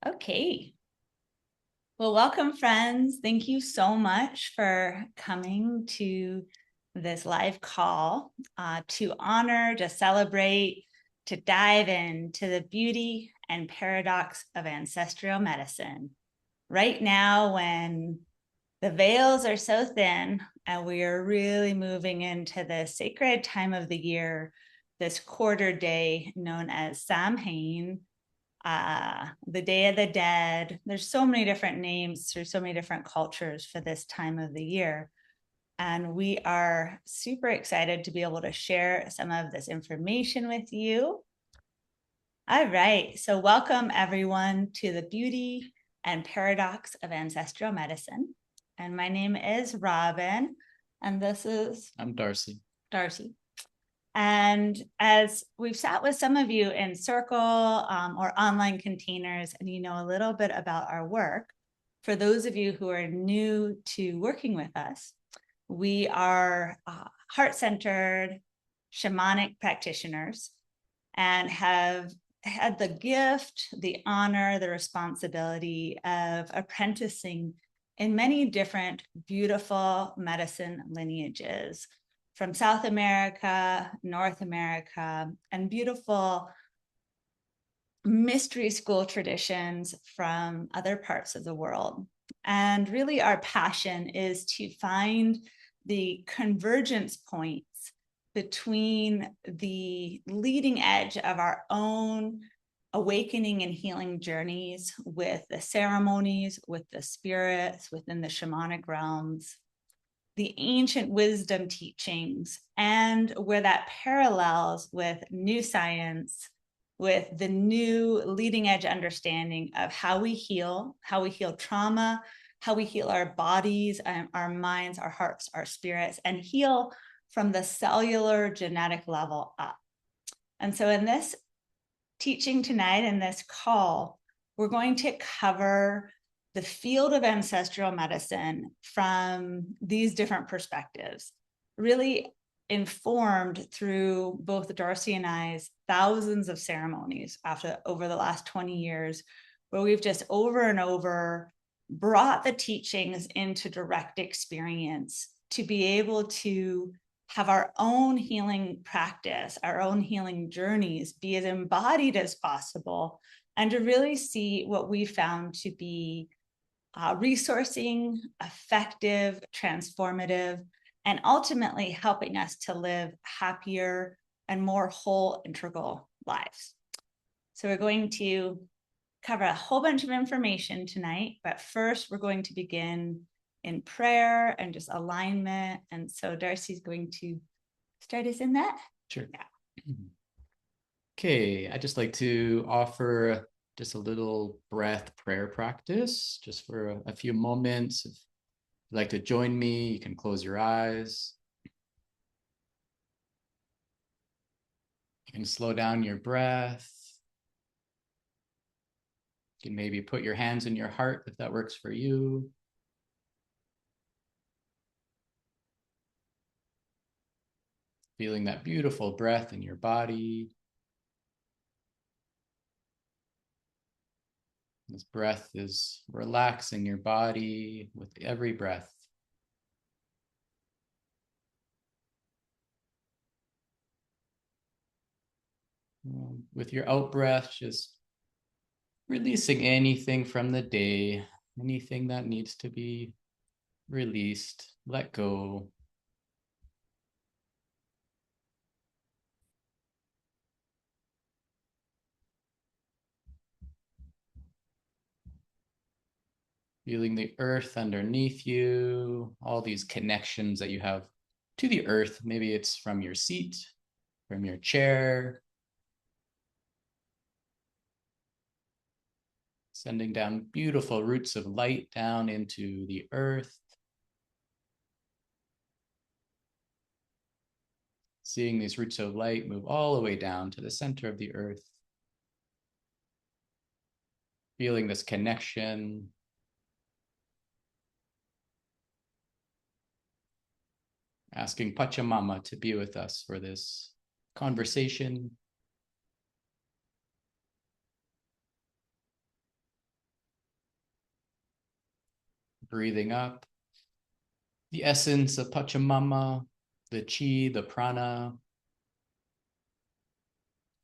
Okay. Well, welcome, friends. Thank you so much for coming to this live call to honor, to celebrate, to dive into the beauty and paradox of ancestral medicine. Right now, when the veils are so thin and we are really moving into the sacred time of the year, this quarter day known as Samhain, the Day of the Dead. There's so many different names through so many different cultures for this time of the year. And we are super excited to be able to share some of this information with you. All right, so welcome everyone to the beauty and paradox of ancestral medicine. And my name is Robin, and this is I'm Darcy. Darcy. And as we've sat with some of you in circle or online containers, and you know a little bit about our work, for those of you who are new to working with us, we are heart-centered shamanic practitioners and have had the gift, the honor, the responsibility of apprenticing in many different beautiful medicine lineages from South America, North America, and beautiful mystery school traditions from other parts of the world. And really, our passion is to find the convergence points between the leading edge of our own awakening and healing journeys with the ceremonies, with the spirits within the shamanic realms, the ancient wisdom teachings, and where that parallels with new science, with the new leading edge understanding of how we heal trauma, how we heal our bodies, our minds, our hearts, our spirits, and heal from the cellular genetic level up. And so in this teaching tonight, in this call, we're going to cover the field of ancestral medicine from these different perspectives, really informed through both Darcy and I's thousands of ceremonies over the last 20 years, where we've just over and over brought the teachings into direct experience to be able to have our own healing practice, our own healing journeys be as embodied as possible, and to really see what we found to be resourcing, effective, transformative, and ultimately helping us to live happier and more whole, integral lives. So we're going to cover a whole bunch of information tonight, but first we're going to begin in prayer and just alignment. And so Darcy's going to start us in that. Sure. Yeah. Okay, I'd just like to offer just a little breath prayer practice just for a few moments. If you'd like to join me, you can close your eyes. You can slow down your breath. You can maybe put your hands in your heart if that works for you. Feeling that beautiful breath in your body. This breath is relaxing your body with every breath. With your out breath, just releasing anything from the day, anything that needs to be released, let go. Feeling the earth underneath you, all these connections that you have to the earth. Maybe it's from your seat, from your chair. Sending down beautiful roots of light down into the earth. Seeing these roots of light move all the way down to the center of the earth. Feeling this connection. Asking Pachamama to be with us for this conversation. Breathing up the essence of Pachamama, the chi, the prana.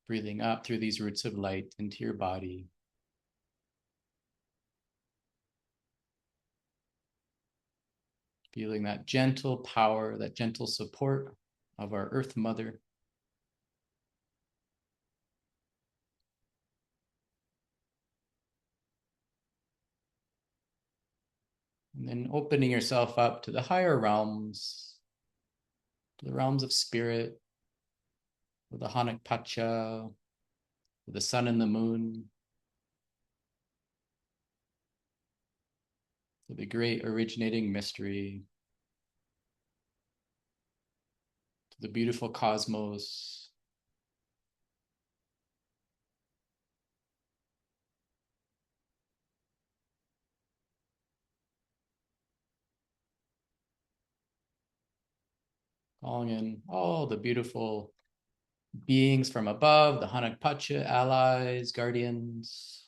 Breathing up through these roots of light into your body. Feeling that gentle power, that gentle support of our Earth Mother. And then opening yourself up to the higher realms, to the realms of spirit, with the Hanak Pacha, with the sun and the moon, with the great originating mystery, to the beautiful cosmos. Calling in all the beautiful beings from above, the Hanak Pacha, allies, guardians.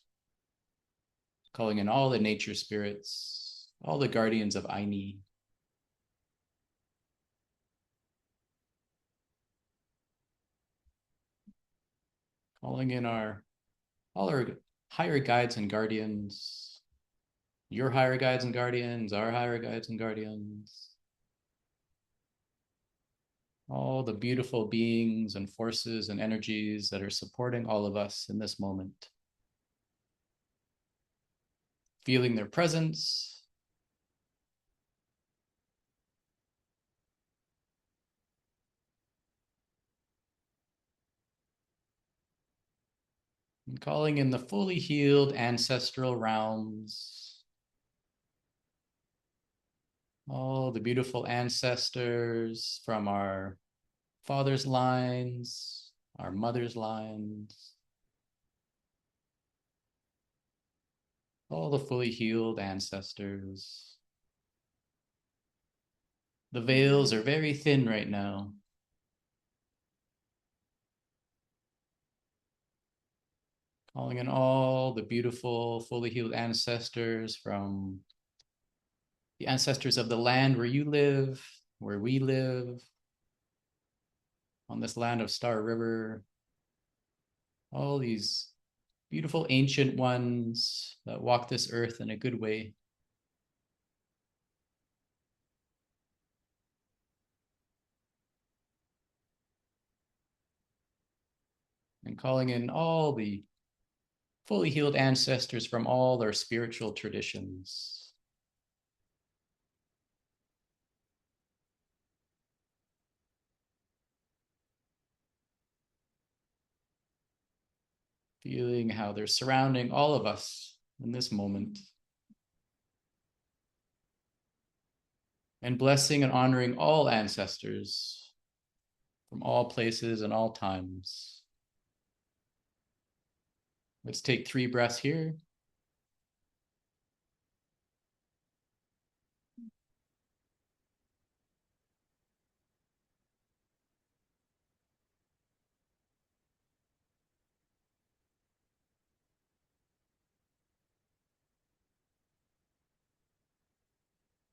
Calling in all the nature spirits, all the guardians of Aini. Calling in all our higher guides and guardians, your higher guides and guardians, our higher guides and guardians, all the beautiful beings and forces and energies that are supporting all of us in this moment. Feeling their presence. And calling in the fully healed ancestral realms. All the beautiful ancestors from our father's lines, our mother's lines, all the fully healed ancestors. The veils are very thin right now. Calling in all the beautiful, fully healed ancestors from the ancestors of the land where you live, where we live, on this land of Star River. All these beautiful ancient ones that walk this earth in a good way. And calling in all the fully healed ancestors from all their spiritual traditions. Feeling how they're surrounding all of us in this moment. And blessing and honoring all ancestors from all places and all times. Let's take 3 breaths here.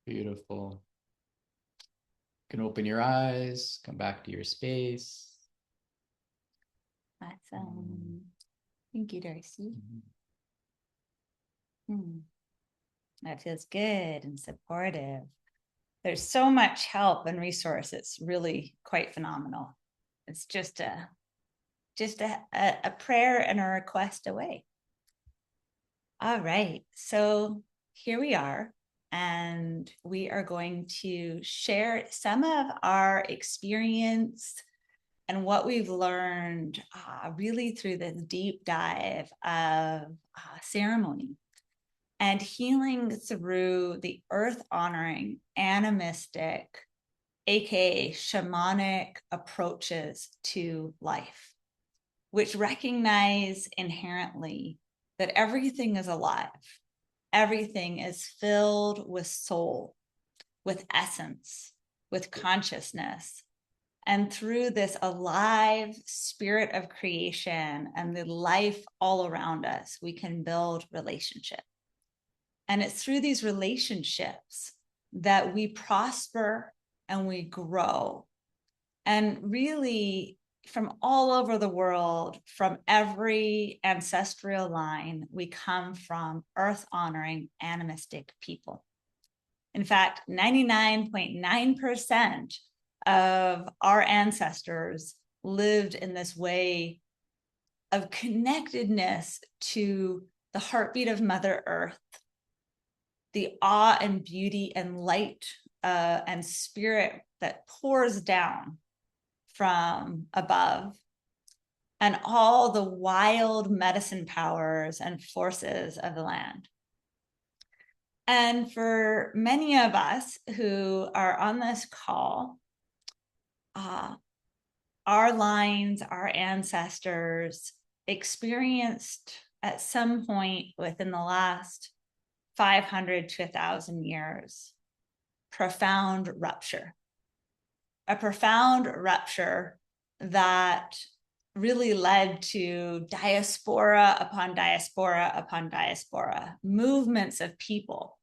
Beautiful. You can open your eyes, come back to your space. Awesome. Thank you, Darcy. That feels good and supportive. There's so much help and resource. It's really quite phenomenal. It's just a prayer and a request away. All right, so here we are, and we are going to share some of our experience and what we've learned really through this deep dive of ceremony and healing through the earth honoring, animistic, aka shamanic approaches to life, which recognize inherently that everything is alive. Everything is filled with soul, with essence, with consciousness. And through this alive spirit of creation and the life all around us, we can build relationship. And it's through these relationships that we prosper and we grow. And really, from all over the world, from every ancestral line, we come from earth honoring animistic people. In fact, 99.9% of our ancestors lived in this way of connectedness to the heartbeat of Mother Earth, the awe and beauty and light and spirit that pours down from above, and all the wild medicine powers and forces of the land. And for many of us who are on this call, our lines, our ancestors experienced at some point within the last 500 to 1,000 years, profound rupture. A profound rupture that really led to diaspora upon diaspora upon diaspora, movements of people.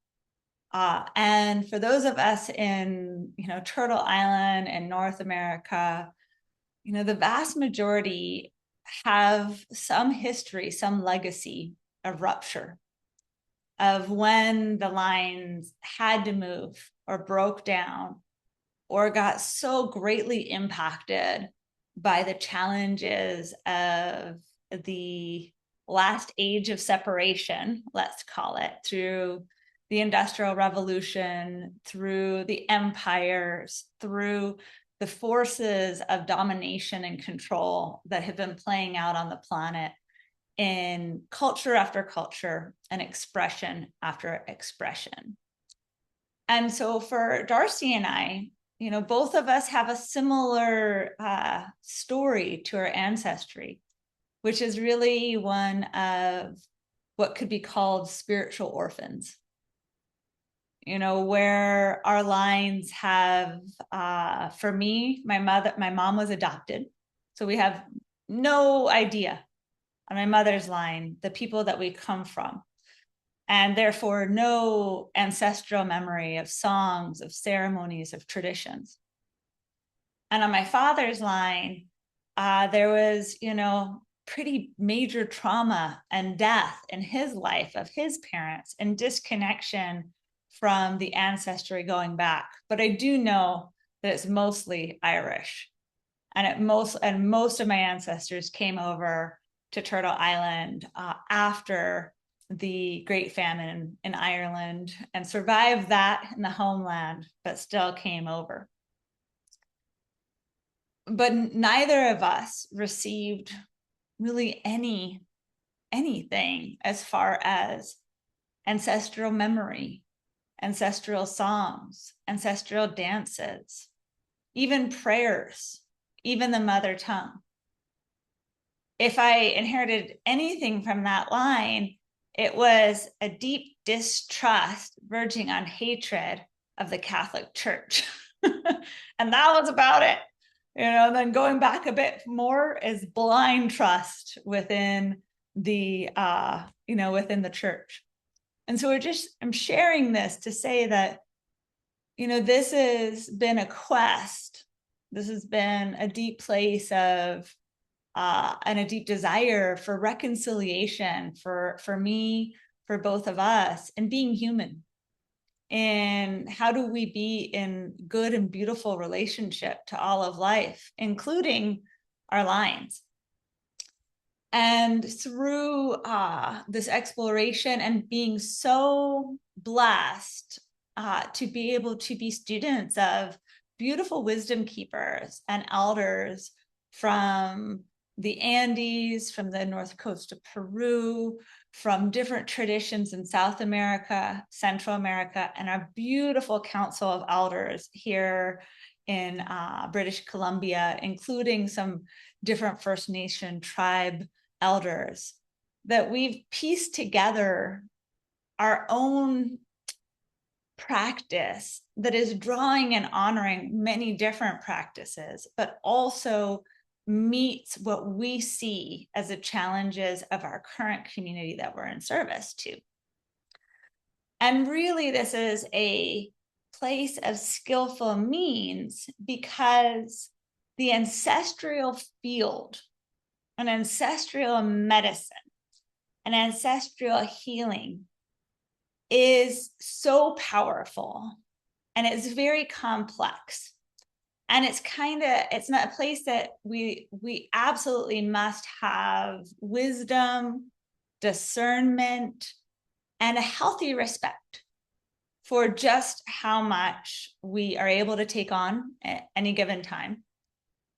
And for those of us in, Turtle Island and North America, the vast majority have some history, some legacy of rupture, of when the lines had to move or broke down or got so greatly impacted by the challenges of the last age of separation, let's call it, through the Industrial Revolution, through the empires, through the forces of domination and control that have been playing out on the planet in culture after culture and expression after expression. And so for Darcy and I, both of us have a similar story to our ancestry, which is really one of what could be called spiritual orphans. Where our lines have, for me, my mom was adopted. So we have no idea on my mother's line, the people that we come from. And therefore no ancestral memory of songs, of ceremonies, of traditions. And on my father's line, there was, pretty major trauma and death in his life of his parents and disconnection from the ancestry going back. But I do know that it's mostly Irish. And most of my ancestors came over to Turtle Island after the Great Famine in Ireland and survived that in the homeland, but still came over. But neither of us received really anything as far as ancestral memory, ancestral songs, ancestral dances, even prayers, even the mother tongue. If I inherited anything from that line, it was a deep distrust verging on hatred of the Catholic Church. And that was about it. Then going back a bit more is blind trust within the, within the church. And so I'm sharing this to say that, this has been a quest. This has been a deep place of, and a deep desire for reconciliation for me, for both of us, and being human. And how do we be in good and beautiful relationship to all of life, including our lines? And through this exploration and being so blessed to be able to be students of beautiful wisdom keepers and elders from the Andes, from the north coast of Peru, from different traditions in South America, Central America, and our beautiful council of elders here in British Columbia, including some different First Nation tribe elders, that we've pieced together our own practice that is drawing and honoring many different practices, but also meets what we see as the challenges of our current community that we're in service to. And really, this is a place of skillful means, because the ancestral field, an ancestral medicine, an ancestral healing is so powerful, and it's very complex. And it's not a place that we absolutely must have wisdom, discernment, and a healthy respect for just how much we are able to take on at any given time,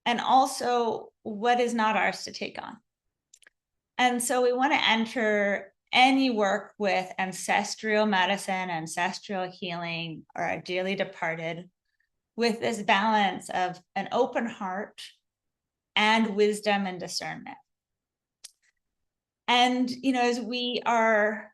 and also what is not ours to take on. And so we want to enter any work with ancestral medicine, ancestral healing, or our dearly departed with this balance of an open heart and wisdom and discernment. And, as we are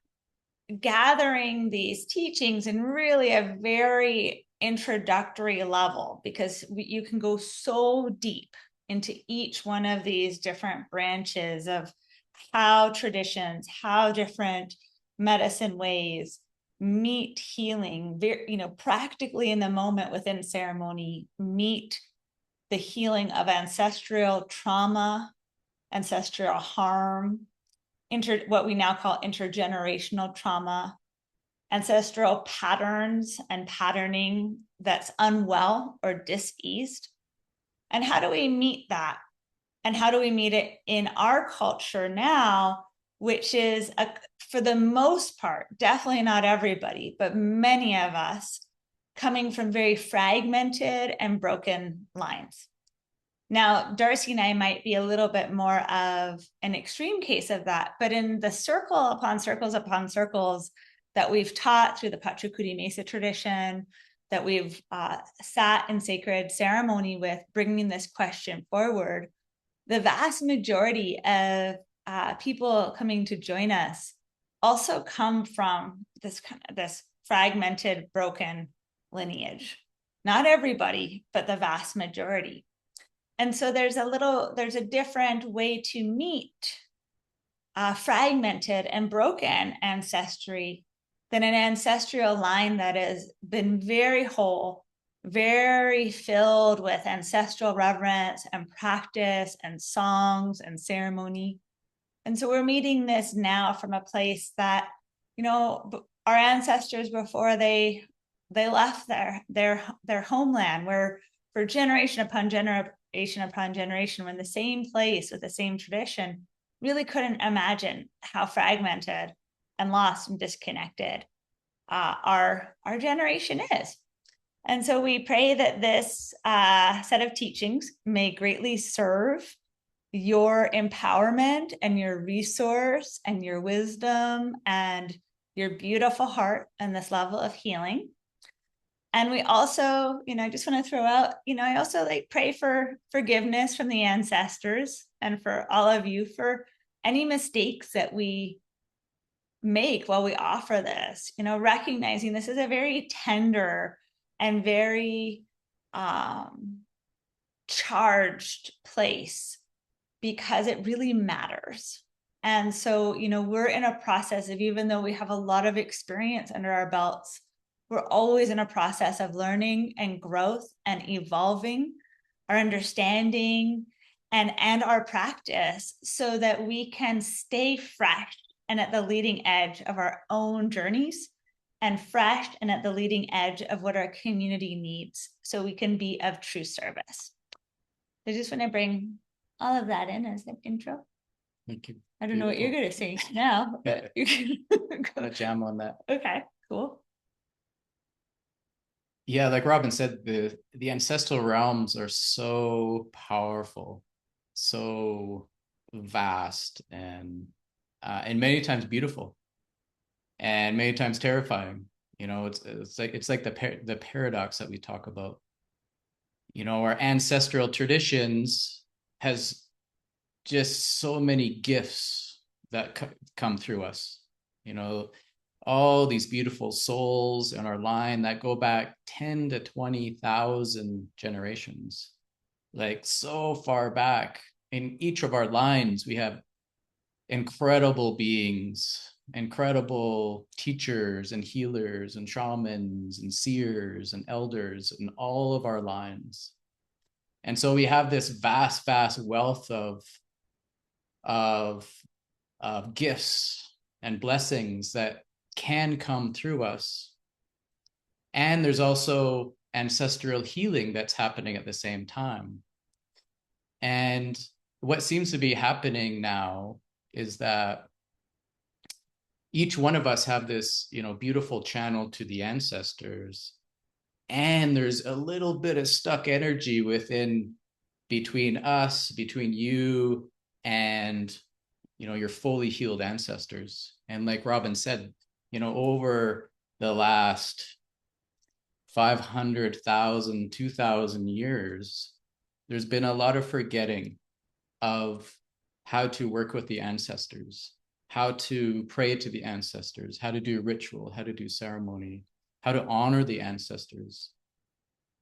gathering these teachings in really a very introductory level, because you can go so deep into each one of these different branches of how traditions, how different medicine ways meet healing, practically in the moment within ceremony, meet the healing of ancestral trauma, ancestral harm, what we now call intergenerational trauma, ancestral patterns and patterning that's unwell or diseased. And how do we meet that? And how do we meet it in our culture now, which is, for the most part, definitely not everybody, but many of us, coming from very fragmented and broken lines. Now, Darcy and I might be a little bit more of an extreme case of that, but in the circle upon circles upon circles that we've taught through the Patrickuri Mesa tradition, that we've sat in sacred ceremony with, bringing this question forward, the vast majority of people coming to join us also come from this fragmented, broken lineage. Not everybody, but the vast majority. And so there's a different way to meet fragmented and broken ancestry than an ancestral line that has been very whole, very filled with ancestral reverence and practice and songs and ceremony. And so we're meeting this now from a place that, our ancestors, before they left their homeland, were for generation upon generation, when the same place with the same tradition, really couldn't imagine how fragmented and lost and disconnected our generation is. And so we pray that this set of teachings may greatly serve your empowerment and your resource and your wisdom and your beautiful heart and this level of healing. And we also, I just want to throw out, I also pray for forgiveness from the ancestors and for all of you for any mistakes that we make while we offer this, recognizing this is a very tender and very charged place, because it really matters. And so, we're in a process of, even though we have a lot of experience under our belts, we're always in a process of learning and growth and evolving our understanding and our practice, so that we can stay fresh and at the leading edge of our own journeys, and fresh and at the leading edge of what our community needs, so we can be of true service. I just want to bring all of that in as an intro. Thank you. I don't know what you're going to say now, but you can Gonna jam on that. Okay, cool. Yeah, like Robin said, the ancestral realms are so powerful, so vast, and many times beautiful, and many times terrifying. It's like the paradox that we talk about. Our ancestral traditions has just so many gifts that come through us. All these beautiful souls in our line that go back 10 to 20,000 generations, like so far back. In each of our lines, we have incredible beings incredible teachers and healers and shamans and seers and elders in all of our lines. And so we have this vast, vast wealth of, of gifts and blessings that can come through us. And there's also ancestral healing that's happening at the same time. And what seems to be happening now is that each one of us have this, beautiful channel to the ancestors. And there's a little bit of stuck energy between us, between you and, your fully healed ancestors. And like Robin said, over the last 500,000, 2,000 years, there's been a lot of forgetting of how to work with the ancestors, how to pray to the ancestors, how to do ritual, how to do ceremony, how to honor the ancestors.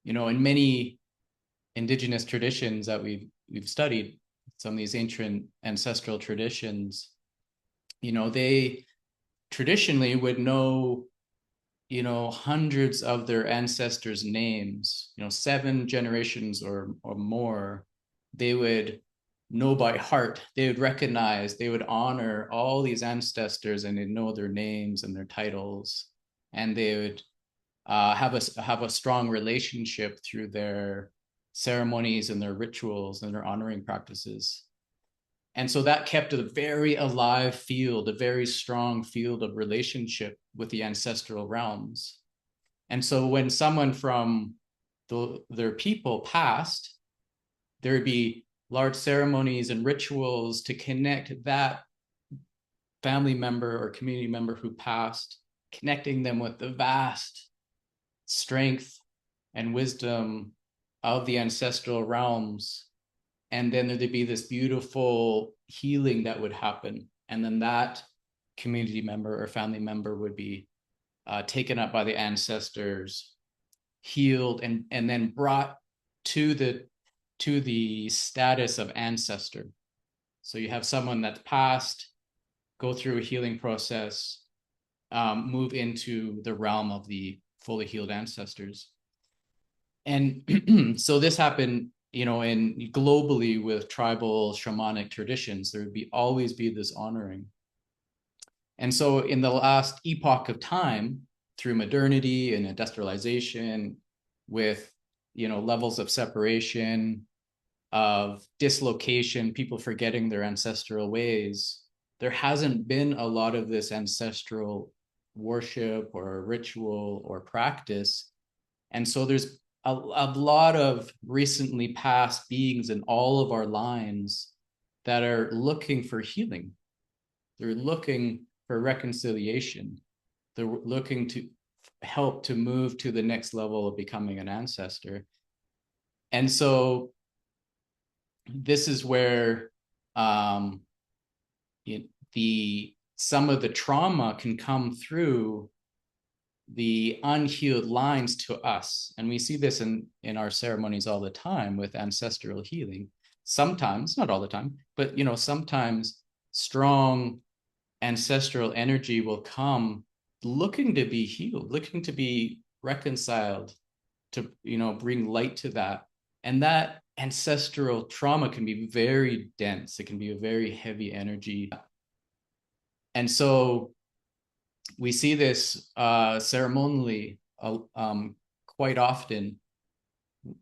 In many indigenous traditions that we've studied, some of these ancient ancestral traditions, they traditionally would know, hundreds of their ancestors' names, 7 generations or more. They would know by heart. They would recognize, they would honor all these ancestors, and they'd know their names and their titles, and they would have a strong relationship through their ceremonies and their rituals and their honoring practices. And so that kept a very alive field, a very strong field of relationship with the ancestral realms. And so when someone from their people passed, there would be large ceremonies and rituals to connect that family member or community member who passed, connecting them with the vast strength and wisdom of the ancestral realms. And then there'd be this beautiful healing that would happen. And then that community member or family member would be taken up by the ancestors, healed, and then brought to the status of ancestor. So you have someone that's passed, go through a healing process, move into the realm of the fully healed ancestors. And so this happened, in globally with tribal shamanic traditions. There would always be this honoring. And so in the last epoch of time, through modernity and industrialization, with levels of separation, of dislocation, people forgetting their ancestral ways, there hasn't been a lot of this ancestral worship or ritual or practice. And so there's a lot of recently passed beings in all of our lines that are looking for healing. They're looking for reconciliation. They're looking to help to move to the next level of becoming an ancestor. And so this is where some of the trauma can come through the unhealed lines to us. And we see this in our ceremonies all the time with ancestral healing. Sometimes, not all the time, but sometimes strong ancestral energy will come looking to be healed, looking to be reconciled, to bring light to that. And that ancestral trauma can be very dense. It can be a very heavy energy. And so we see this ceremonially quite often,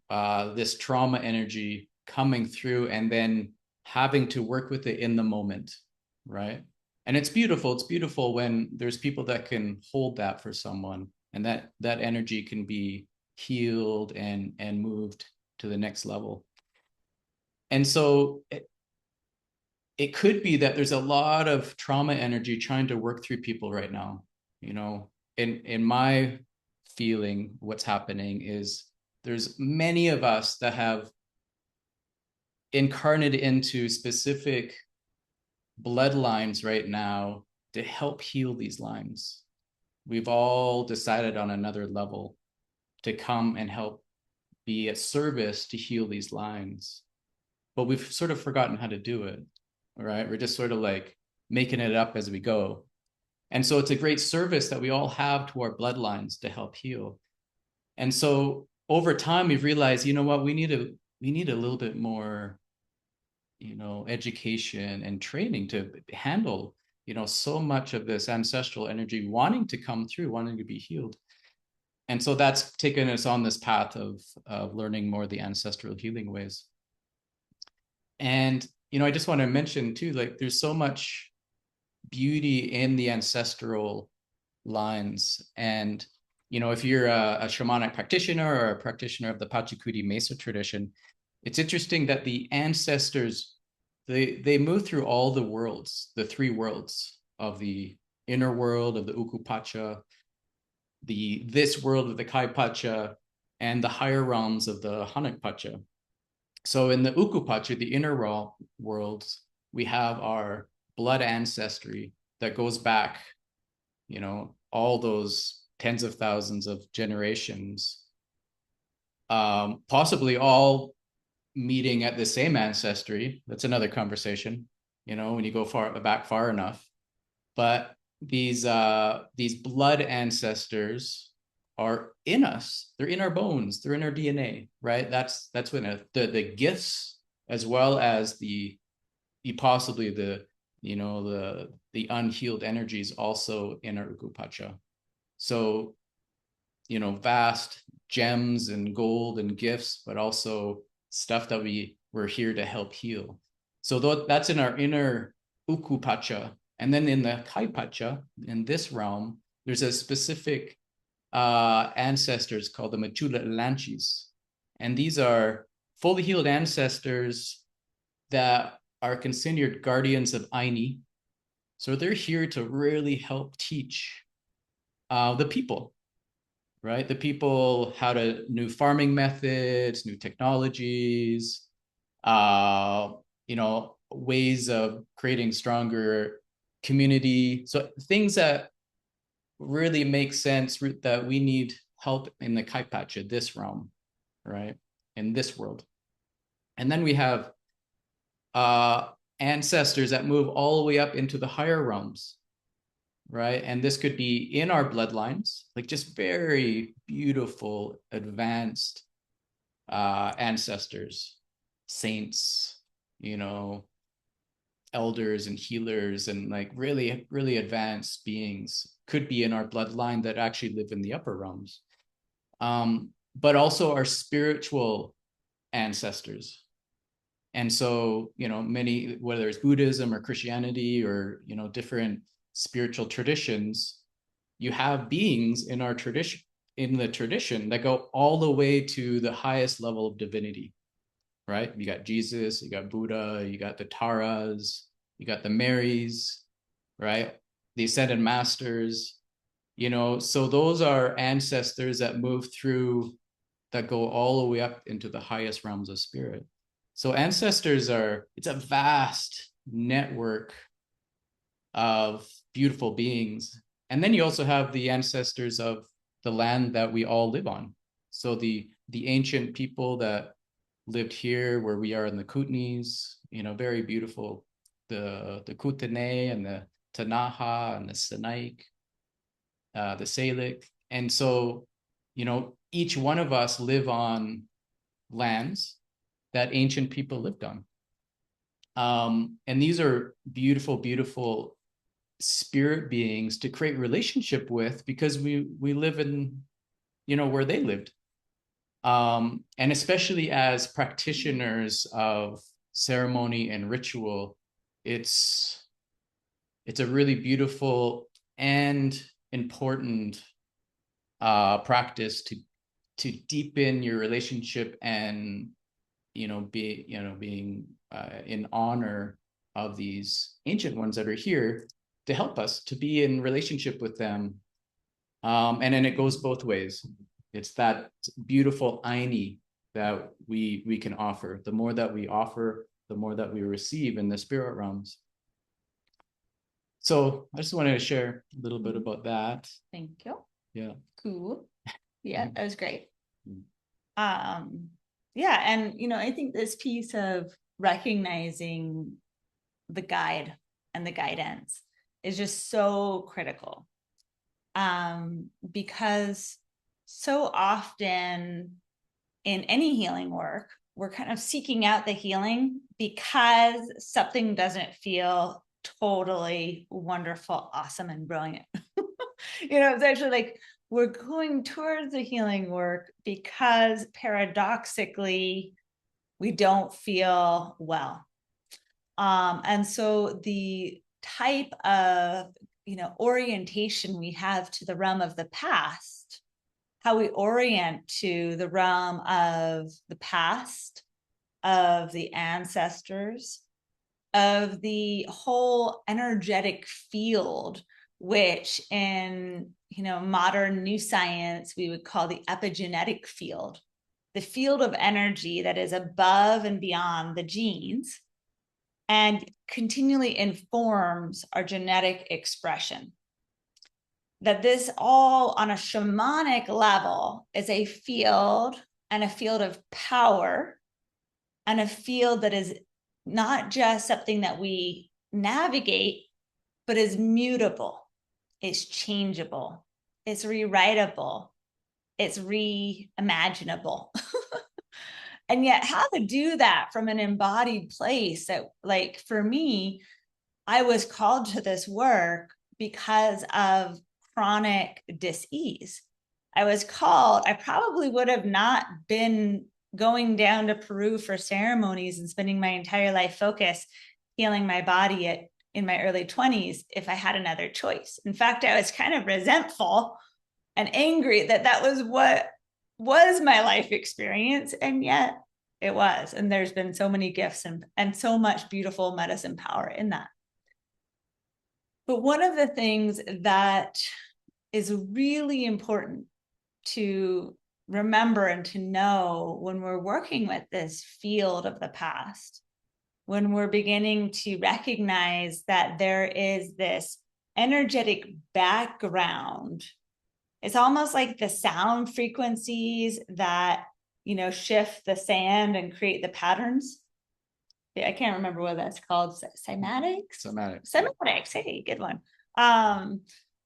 this trauma energy coming through and then having to work with it in the moment, right? And it's beautiful. It's beautiful when there's people that can hold that for someone, and that energy can be healed and moved to the next level. And so it could be that there's a lot of trauma energy trying to work through people right now. In my feeling, what's happening is there's many of us that have incarnated into specific bloodlines right now to help heal these lines. We've all decided on another level to come and help be a service to heal these lines. But we've sort of forgotten how to do it. All right. We're just sort of like making it up as we go. And so it's a great service that we all have to our bloodlines to help heal. And so over time, we've realized, you know what, we need a little bit more, education and training to handle, so much of this ancestral energy wanting to come through, wanting to be healed. And so that's taken us on this path of learning more of the ancestral healing ways. And, I just want to mention too, like there's so much beauty in the ancestral lines. And, if you're a shamanic practitioner or a practitioner of the Pachacuti Mesa tradition, it's interesting that the ancestors, they move through all the worlds, the three worlds of the inner world of the Ukupacha, this world of the Kaipacha, and the higher realms of the Hanakpacha. So in the Ukupacha, the inner worlds, we have our blood ancestry that goes back, all those tens of thousands of generations, possibly all meeting at the same ancestry. That's another conversation, when you go far enough. But these blood ancestors are in us. They're in our bones. They're in our DNA, right? That's when the gifts, as well as possibly the unhealed energies, also in our Ukupacha. So, vast gems and gold and gifts, but also stuff that we're here to help heal. So that's in our inner Ukupacha. And then in the Kaipacha, in this realm, there's a specific ancestors called the Machula Lanchis. And these are fully healed ancestors that are considered guardians of Aini. So they're here to really help teach the people, right? The people how to new farming methods, new technologies, ways of creating stronger community. So things that really make sense, that we need help in the Kaipacha, this realm, right? In this world. And then we have ancestors that move all the way up into the higher realms, right? And this could be in our bloodlines, like just very beautiful, advanced ancestors, saints, elders and healers, and like really, really advanced beings could be in our bloodline that actually live in the upper realms. But also our spiritual ancestors. And so, many, whether it's Buddhism or Christianity or, different spiritual traditions, you have beings in the tradition that go all the way to the highest level of divinity, right? You got Jesus, you got Buddha, you got the Taras, you got the Marys, right? The Ascended Masters, so those are ancestors that move through, that go all the way up into the highest realms of spirit. So ancestors it's a vast network of beautiful beings. And then you also have the ancestors of the land that we all live on. So the ancient people that lived here where we are in the Kootenays, very beautiful, the Kootenay and the Tanaha and the Sinaik, the Salic. And so, each one of us live on lands that ancient people lived on. And these are beautiful, beautiful spirit beings to create relationship with, because we live in, where they lived. And especially as practitioners of ceremony and ritual, it's a really beautiful and important practice to deepen your relationship and being in honor of these ancient ones that are here to help us to be in relationship with them. And then it goes both ways. It's that beautiful Aini that we can offer. The more that we offer, the more that we receive in the spirit realms. So I just wanted to share a little bit about that. Thank you. Yeah. Cool. Yeah, that was great. Mm. Yeah, and I think this piece of recognizing the guide and the guidance is just so critical. Because so often in any healing work, we're kind of seeking out the healing because something doesn't feel totally wonderful, awesome, and brilliant. It's actually like we're going towards the healing work because paradoxically, we don't feel well. And so the type of, orientation we have to the realm of the past, how we orient to the realm of the past, of the ancestors, of the whole energetic field, which in modern new science we would call the epigenetic field, the field of energy that is above and beyond the genes and continually informs our genetic expression. That this all on a shamanic level is a field, and a field of power, and a field that is not just something that we navigate, but is mutable, it's changeable, it's rewritable, it's reimaginable. And yet how to do that from an embodied place, that, like, for me, I was called to this work because of chronic dis-ease. I was called, I probably would have not been going down to Peru for ceremonies and spending my entire life focus healing my body in my early 20s if I had another choice. In fact, I was kind of resentful and angry that was what was my life experience, and yet it was. And there's been so many gifts and so much beautiful medicine power in that. But one of the things that is really important to remember and to know when we're working with this field of the past, when we're beginning to recognize that there is this energetic background, it's almost like the sound frequencies that, shift the sand and create the patterns. I can't remember what that's called. Cymatics? Cymatics. Hey, good one.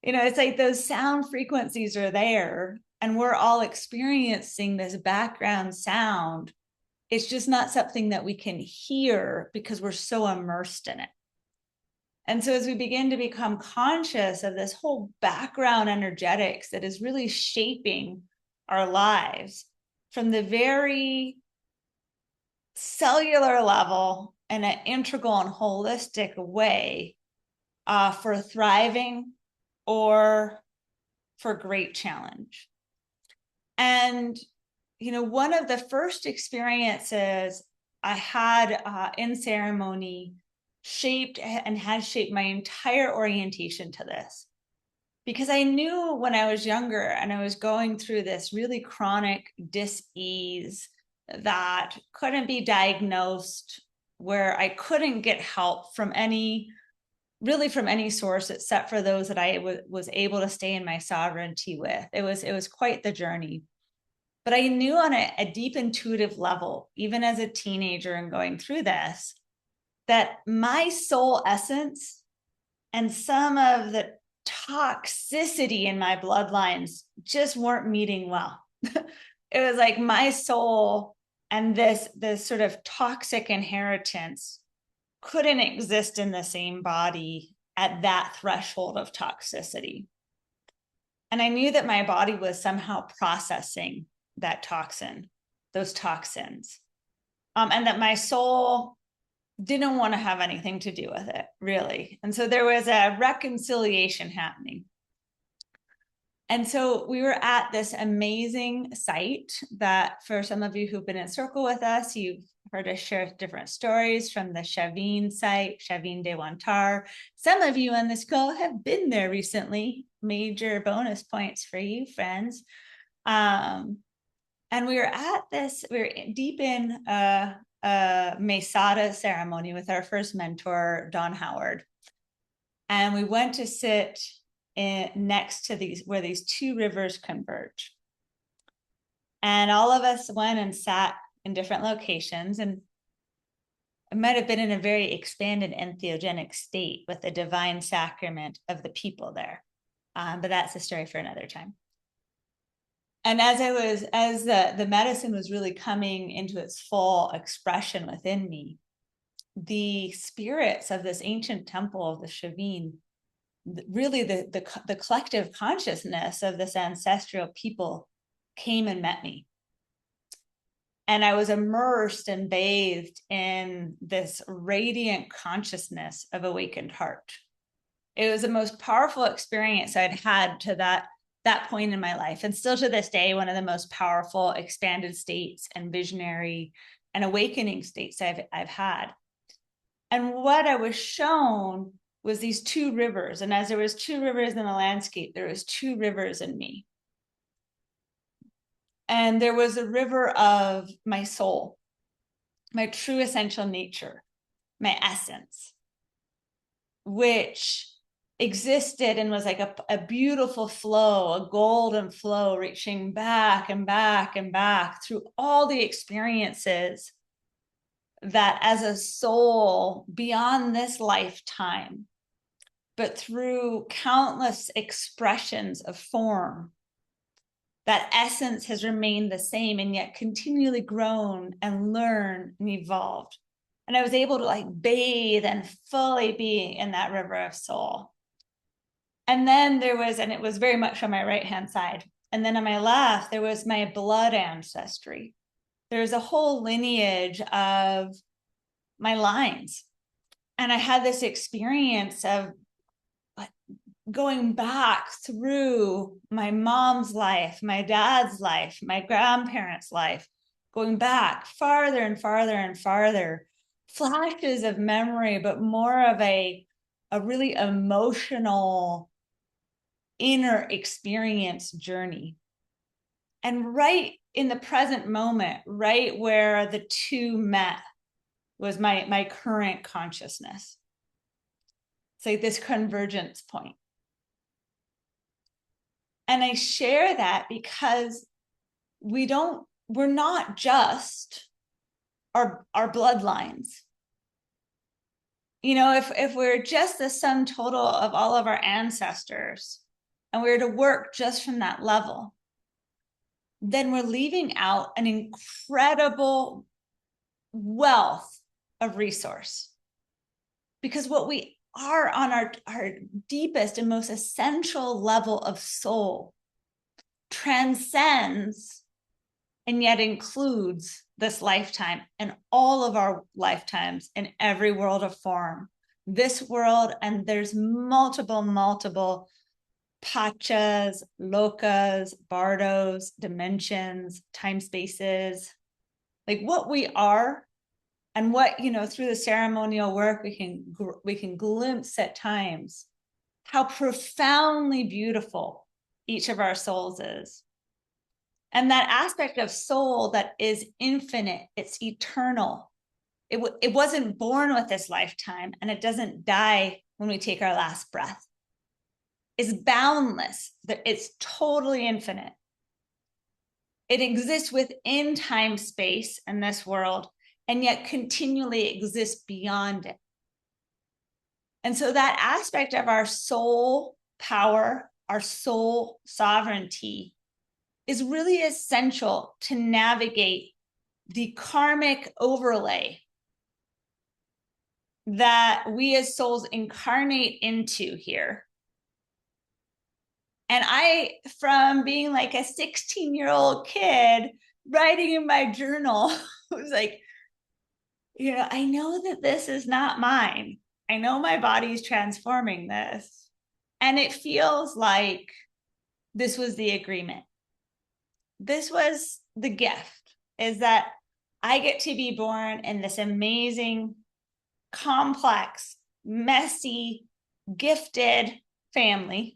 It's like those sound frequencies are there and we're all experiencing this background sound. It's just not something that we can hear because we're so immersed in it. And so as we begin to become conscious of this whole background energetics that is really shaping our lives from the very cellular level in an integral and holistic way, for thriving or for great challenge. And, one of the first experiences I had in ceremony shaped and has shaped my entire orientation to this. Because I knew when I was younger and I was going through this really chronic dis-ease that couldn't be diagnosed, where I couldn't get help from any source except for those that I was able to stay in my sovereignty with. It was quite the journey. But I knew on a deep intuitive level, even as a teenager and going through this, that my soul essence and some of the toxicity in my bloodlines just weren't meeting well. It was like my soul and this sort of toxic inheritance couldn't exist in the same body at that threshold of toxicity. And I knew that my body was somehow processing that toxin, those toxins, and that my soul didn't want to have anything to do with it, really. And so there was a reconciliation happening. And so we were at this amazing site that, for some of you who've been in circle with us, you've heard us share different stories from the Shavin site, Shavin de Wantar. Some of you on this call have been there recently. Major bonus points for you, friends. And we were deep in a Mesada ceremony with our first mentor, Don Howard. And we went to sit next to where these two rivers converge. And all of us went and sat in different locations. And I might have been in a very expanded entheogenic state with the divine sacrament of the people there. But that's a story for another time. And as the medicine was really coming into its full expression within me, the spirits of this ancient temple of the Shavin, really the collective consciousness of this ancestral people came and met me. And I was immersed and bathed in this radiant consciousness of awakened heart. It was the most powerful experience I'd had to that point in my life. And still to this day, one of the most powerful expanded states and visionary and awakening states I've had. And what I was shown was these two rivers. And as there was two rivers in the landscape, there was two rivers in me. And there was a river of my soul, my true essential nature, my essence, which existed and was like a beautiful flow, a golden flow reaching back and back and back through all the experiences that as a soul beyond this lifetime, but through countless expressions of form, that essence has remained the same and yet continually grown and learned and evolved. And I was able to like bathe and fully be in that river of soul. And then there was, and it was very much on my right-hand side. And then on my left, there was my blood ancestry. There's a whole lineage of my lines. And I had this experience of going back through my mom's life, my dad's life, my grandparents' life, going back farther and farther and farther, flashes of memory, but more of a really emotional inner experience journey. And right in the present moment, right where the two met, was my current consciousness. It's like this convergence point. And I share that because we're not just our bloodlines. You know, if we're just the sum total of all of our ancestors and we're to work just from that level, then we're leaving out an incredible wealth of resource. Because what we are on our deepest and most essential level of soul transcends and yet includes this lifetime and all of our lifetimes in every world of form. This world, and there's multiple pachas, lokas, bardos, dimensions, time spaces. Like what we are and what, you know, through the ceremonial work, we can glimpse at times how profoundly beautiful each of our souls is. And that aspect of soul that is infinite, it's eternal. It wasn't born with this lifetime, and it doesn't die when we take our last breath. It's boundless. It's totally infinite. It exists within time, space, and this world, and yet continually exists beyond it. And so that aspect of our soul power, our soul sovereignty, is really essential to navigate the karmic overlay that we as souls incarnate into here. And I, from being like a 16-year-old kid writing in my journal, was like, you know, I know that this is not mine. I know my body's transforming this. And it feels like this was the agreement. This was the gift, is that I get to be born in this amazing, complex, messy, gifted family.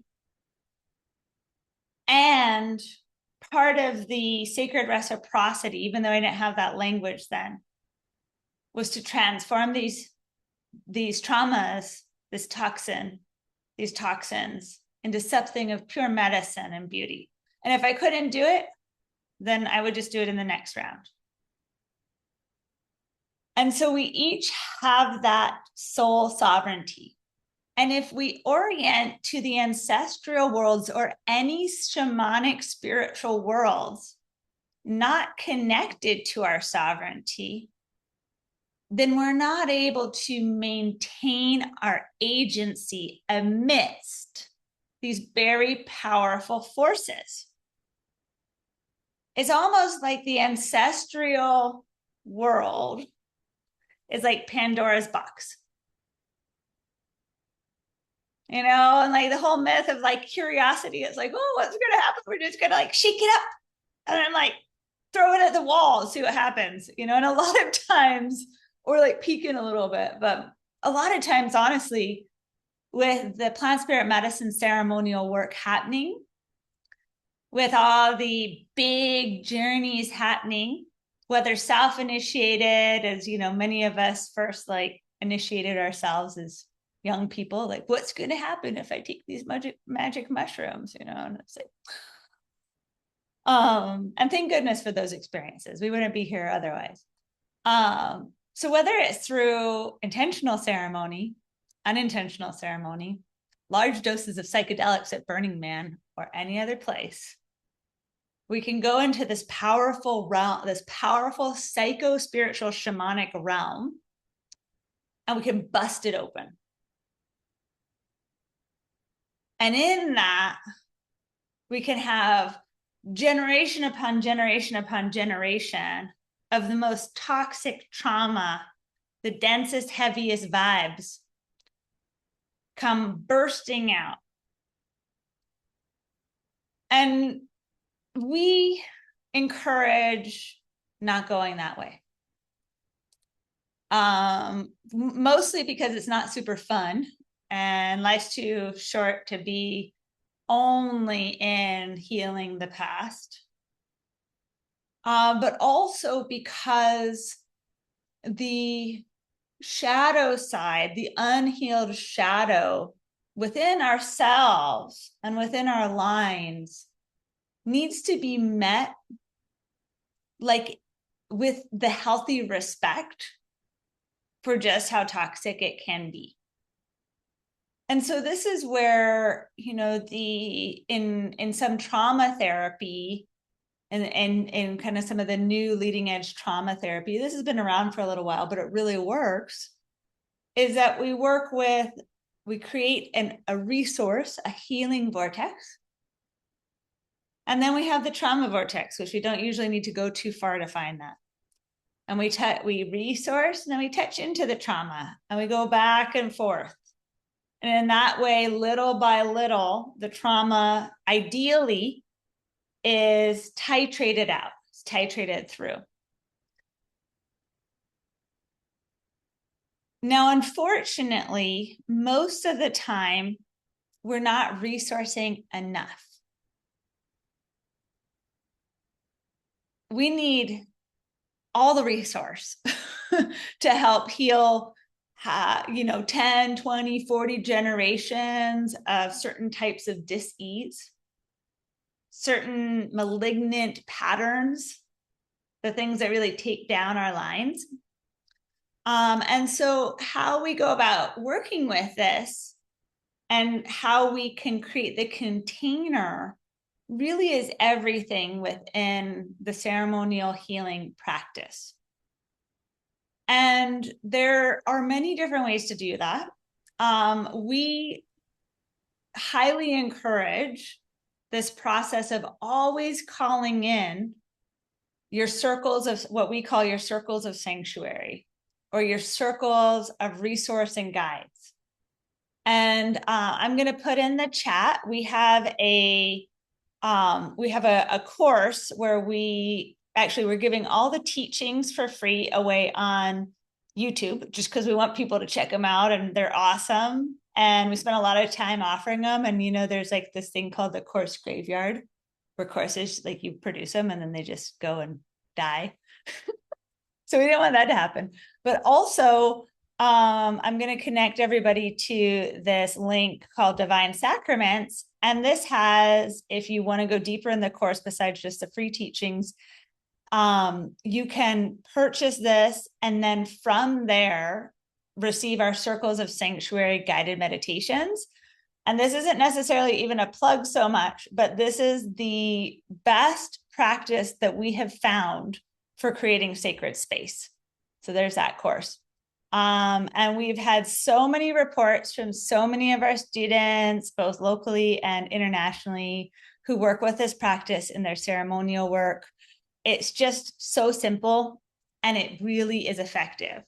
And part of the sacred reciprocity, even though I didn't have that language then, was to transform these traumas, these toxins, into something of pure medicine and beauty. And if I couldn't do it, then I would just do it in the next round. And so we each have that soul sovereignty. And if we orient to the ancestral worlds or any shamanic spiritual worlds, not connected to our sovereignty, then we're not able to maintain our agency amidst these very powerful forces. It's almost like the ancestral world is like Pandora's box. You know, and like the whole myth of like curiosity is like, oh, what's going to happen? We're just going to like shake it up and then like throw it at the wall, see what happens, you know, and a lot of times, or like peeking a little bit, but a lot of times, honestly, with the plant spirit medicine ceremonial work happening, with all the big journeys happening, whether self-initiated, as you know, many of us first like initiated ourselves as young people, like what's going to happen if I take these magic mushrooms, you know, and it's like, and thank goodness for those experiences. We wouldn't be here otherwise. So whether it's through intentional ceremony, unintentional ceremony, large doses of psychedelics at Burning Man or any other place, we can go into this powerful realm, this powerful psycho-spiritual shamanic realm, and we can bust it open. And in that, we can have generation upon generation upon generation of the most toxic trauma, the densest, heaviest vibes come bursting out. And we encourage not going that way. Mostly because it's not super fun and life's too short to be only in healing the past. But also because the shadow side, the unhealed shadow within ourselves and within our lines needs to be met like with the healthy respect for just how toxic it can be. And so this is where, you know, in some trauma therapy and kind of some of the new leading edge trauma therapy, this has been around for a little while, but it really works, is that we create a resource, a healing vortex. And then we have the trauma vortex, which we don't usually need to go too far to find that. And we resource, and then we touch into the trauma, and we go back and forth. And in that way, little by little, the trauma ideally is titrated out, it's titrated through. Now, unfortunately, most of the time, we're not resourcing enough. We need all the resource to help heal, you know, 10, 20, 40 generations of certain types of dis-ease, certain malignant patterns, the things that really take down our lines. And so how we go about working with this and how we can create the container really is everything within the ceremonial healing practice. And there are many different ways to do that. We highly encourage this process of always calling in your circles of what we call your circles of sanctuary, or your circles of resource and guides. And I'm going to put in the chat. We have a course where we're giving all the teachings for free away on YouTube, just because we want people to check them out, and they're awesome. And we spent a lot of time offering them. And, you know, there's like this thing called the course graveyard, where courses, like you produce them and then they just go and die. So we didn't want that to happen. But also, I'm going to connect everybody to this link called Divine Sacraments. And this has, if you want to go deeper in the course, besides just the free teachings, You can purchase this and then from there receive our Circles of Sanctuary guided meditations. And this isn't necessarily even a plug so much, but this is the best practice that we have found for creating sacred space. So there's that course. And we've had so many reports from so many of our students, both locally and internationally, who work with this practice in their ceremonial work. It's just so simple and it really is effective.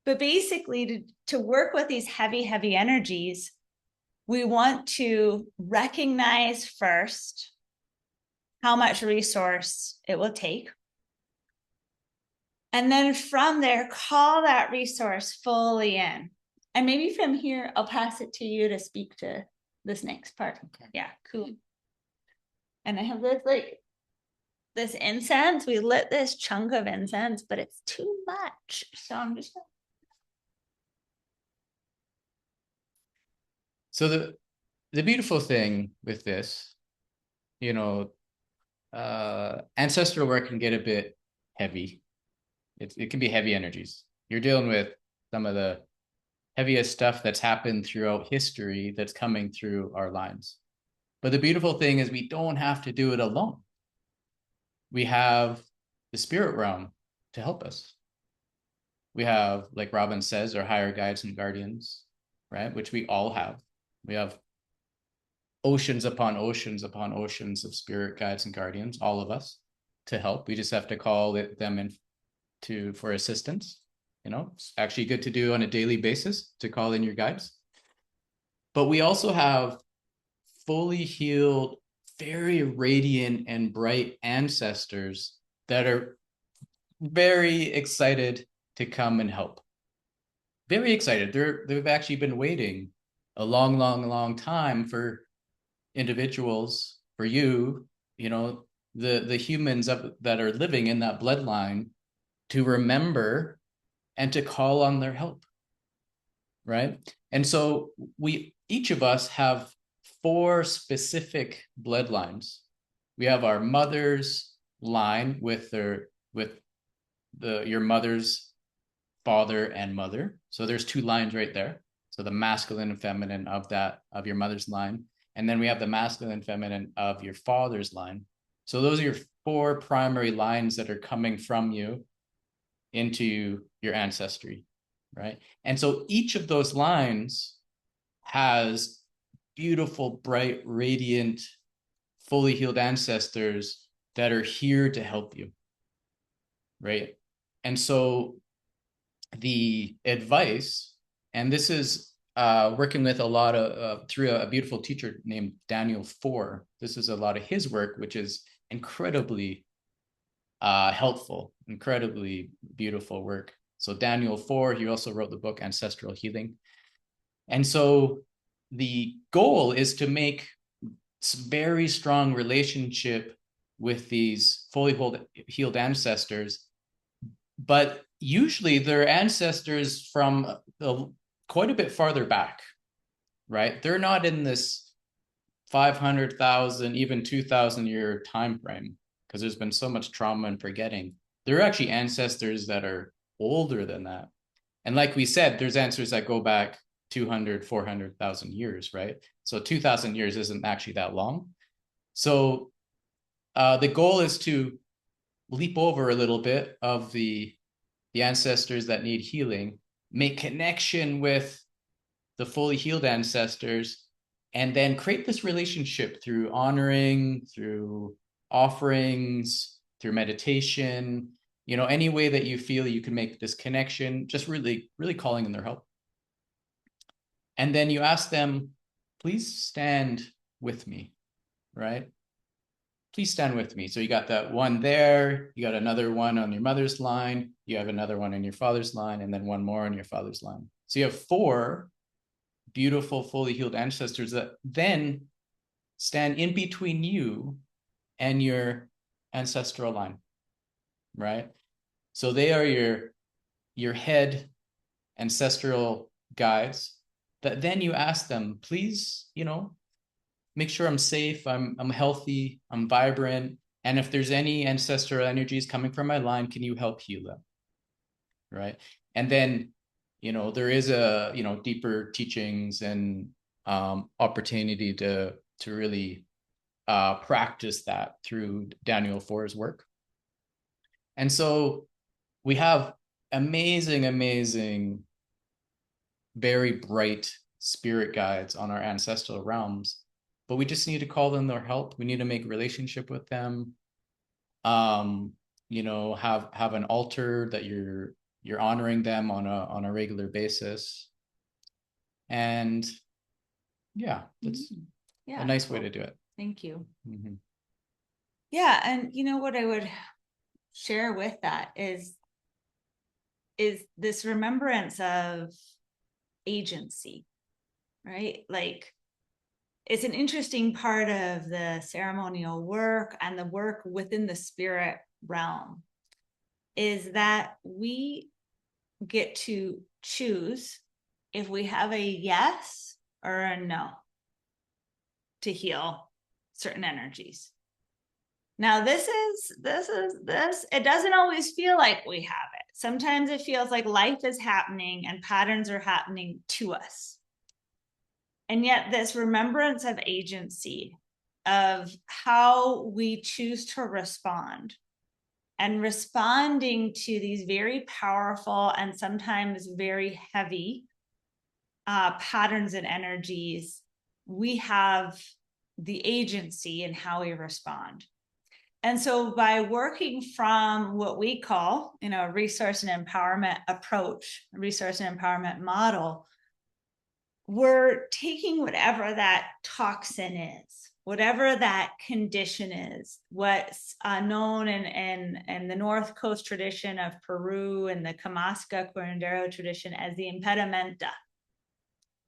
But basically, to work with these heavy, heavy energies, we want to recognize first how much resource it will take. And then from there, call that resource fully in. And maybe from here, I'll pass it to you to speak to this next part. Okay. Yeah, cool. And I have this incense. We lit this chunk of incense, but it's too much. So I'm just gonna... So the beautiful thing with this, ancestral work can get a bit heavy. It can be heavy energies. You're dealing with some of the heaviest stuff that's happened throughout history that's coming through our lines. But the beautiful thing is we don't have to do it alone. We have the spirit realm to help us. We have, like Robin says, our higher guides and guardians, right? Which we all have. We have oceans upon oceans upon oceans of spirit guides and guardians, all of us, to help. We just have to call them in for assistance. It's actually good to do on a daily basis to call in your guides. But we also have fully healed, very radiant and bright ancestors that are very excited to come and help. Very excited. They've actually been waiting a long, long, long time for individuals, for you, the humans that are living in that bloodline to remember and to call on their help, right? And so each of us have 4 specific bloodlines. We have our mother's line with your mother's father and mother. So there's 2 lines right there. So the masculine and feminine of your mother's line. And then we have the masculine and feminine of your father's line. So those are your 4 primary lines that are coming from you into your ancestry, right? And so each of those lines has beautiful, bright, radiant, fully healed ancestors that are here to help you, right? And so the advice, and this is working with a lot of, through a beautiful teacher named Daniel Four. This is a lot of his work, which is incredibly helpful, incredibly beautiful work. So Daniel Four, he also wrote the book Ancestral Healing. And so the goal is to make very strong relationship with these fully healed ancestors, but usually they're ancestors from quite a bit farther back, right? They're not in this 500,000, even 2,000 year time frame, because there's been so much trauma and forgetting. They're actually ancestors that are older than that. And like we said, there's ancestors that go back 200, 400,000 years, right? So 2,000 years isn't actually that long. So the goal is to leap over a little bit of the ancestors that need healing, make connection with the fully healed ancestors, and then create this relationship through honoring, through offerings, through meditation, any way that you feel you can make this connection, just really, really calling in their help. And then you ask them, please stand with me, right? Please stand with me. So you got that one there, you got another one on your mother's line, you have another one on your father's line, and then one more on your father's line. So you have 4 beautiful, fully healed ancestors that then stand in between you and your ancestral line, right? So they are your head ancestral guides that then you ask them, please, make sure I'm safe, I'm healthy, I'm vibrant, And if there's any ancestral energies coming from my line, can you help heal them? Right. And then, there is a, deeper teachings and opportunity to really practice that through Daniel Four's work. And so we have amazing, very bright spirit guides on our ancestral realms, but we just need to call them their help. We need to make a relationship with them. Have an altar that you're honoring them on a regular basis. And yeah, that's a nice way to do it. Thank you. Yeah, and what I would share with that is this remembrance of agency, right? Like, it's an interesting part of the ceremonial work and the work within the spirit realm is that we get to choose if we have a yes or a no to heal certain energies. Now, this, it doesn't always feel like we have it. Sometimes it feels like life is happening and patterns are happening to us. And yet this remembrance of agency, of how we choose to respond, and responding to these very powerful and sometimes very heavy patterns and energies, we have the agency in how we respond. And so by working from what we call, a resource and empowerment approach, a resource and empowerment model, we're taking whatever that toxin is, whatever that condition is, what's known in the North Coast tradition of Peru and the Camasca Curandero tradition as the impedimenta,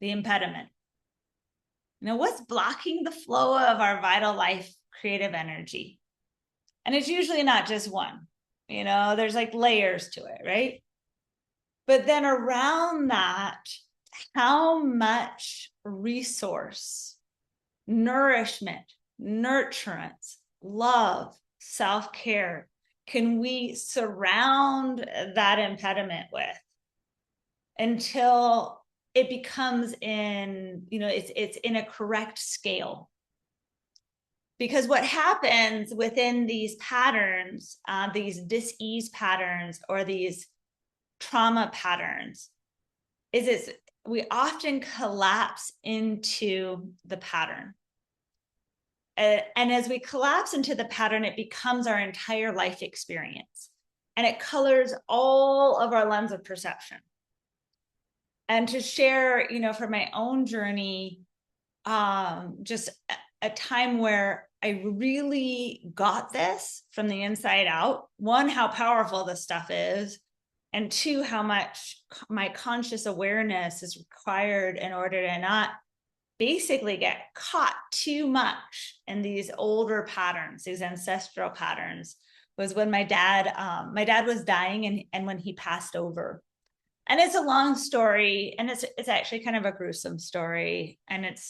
the impediment. What's blocking the flow of our vital life creative energy? And it's usually not just one, there's like layers to it, right? But then around that, how much resource, nourishment, nurturance, love, self-care can we surround that impediment with until it becomes it's in a correct scale? Because what happens within these patterns, these dis-ease patterns or these trauma patterns, is we often collapse into the pattern. And as we collapse into the pattern, it becomes our entire life experience. And it colors all of our lens of perception. And to share, for my own journey, just a time where I really got this from the inside out. One, how powerful this stuff is. And two, how much my conscious awareness is required in order to not basically get caught too much in these older patterns, these ancestral patterns, was when my dad was dying and when he passed over. And it's a long story, and it's actually kind of a gruesome story, and it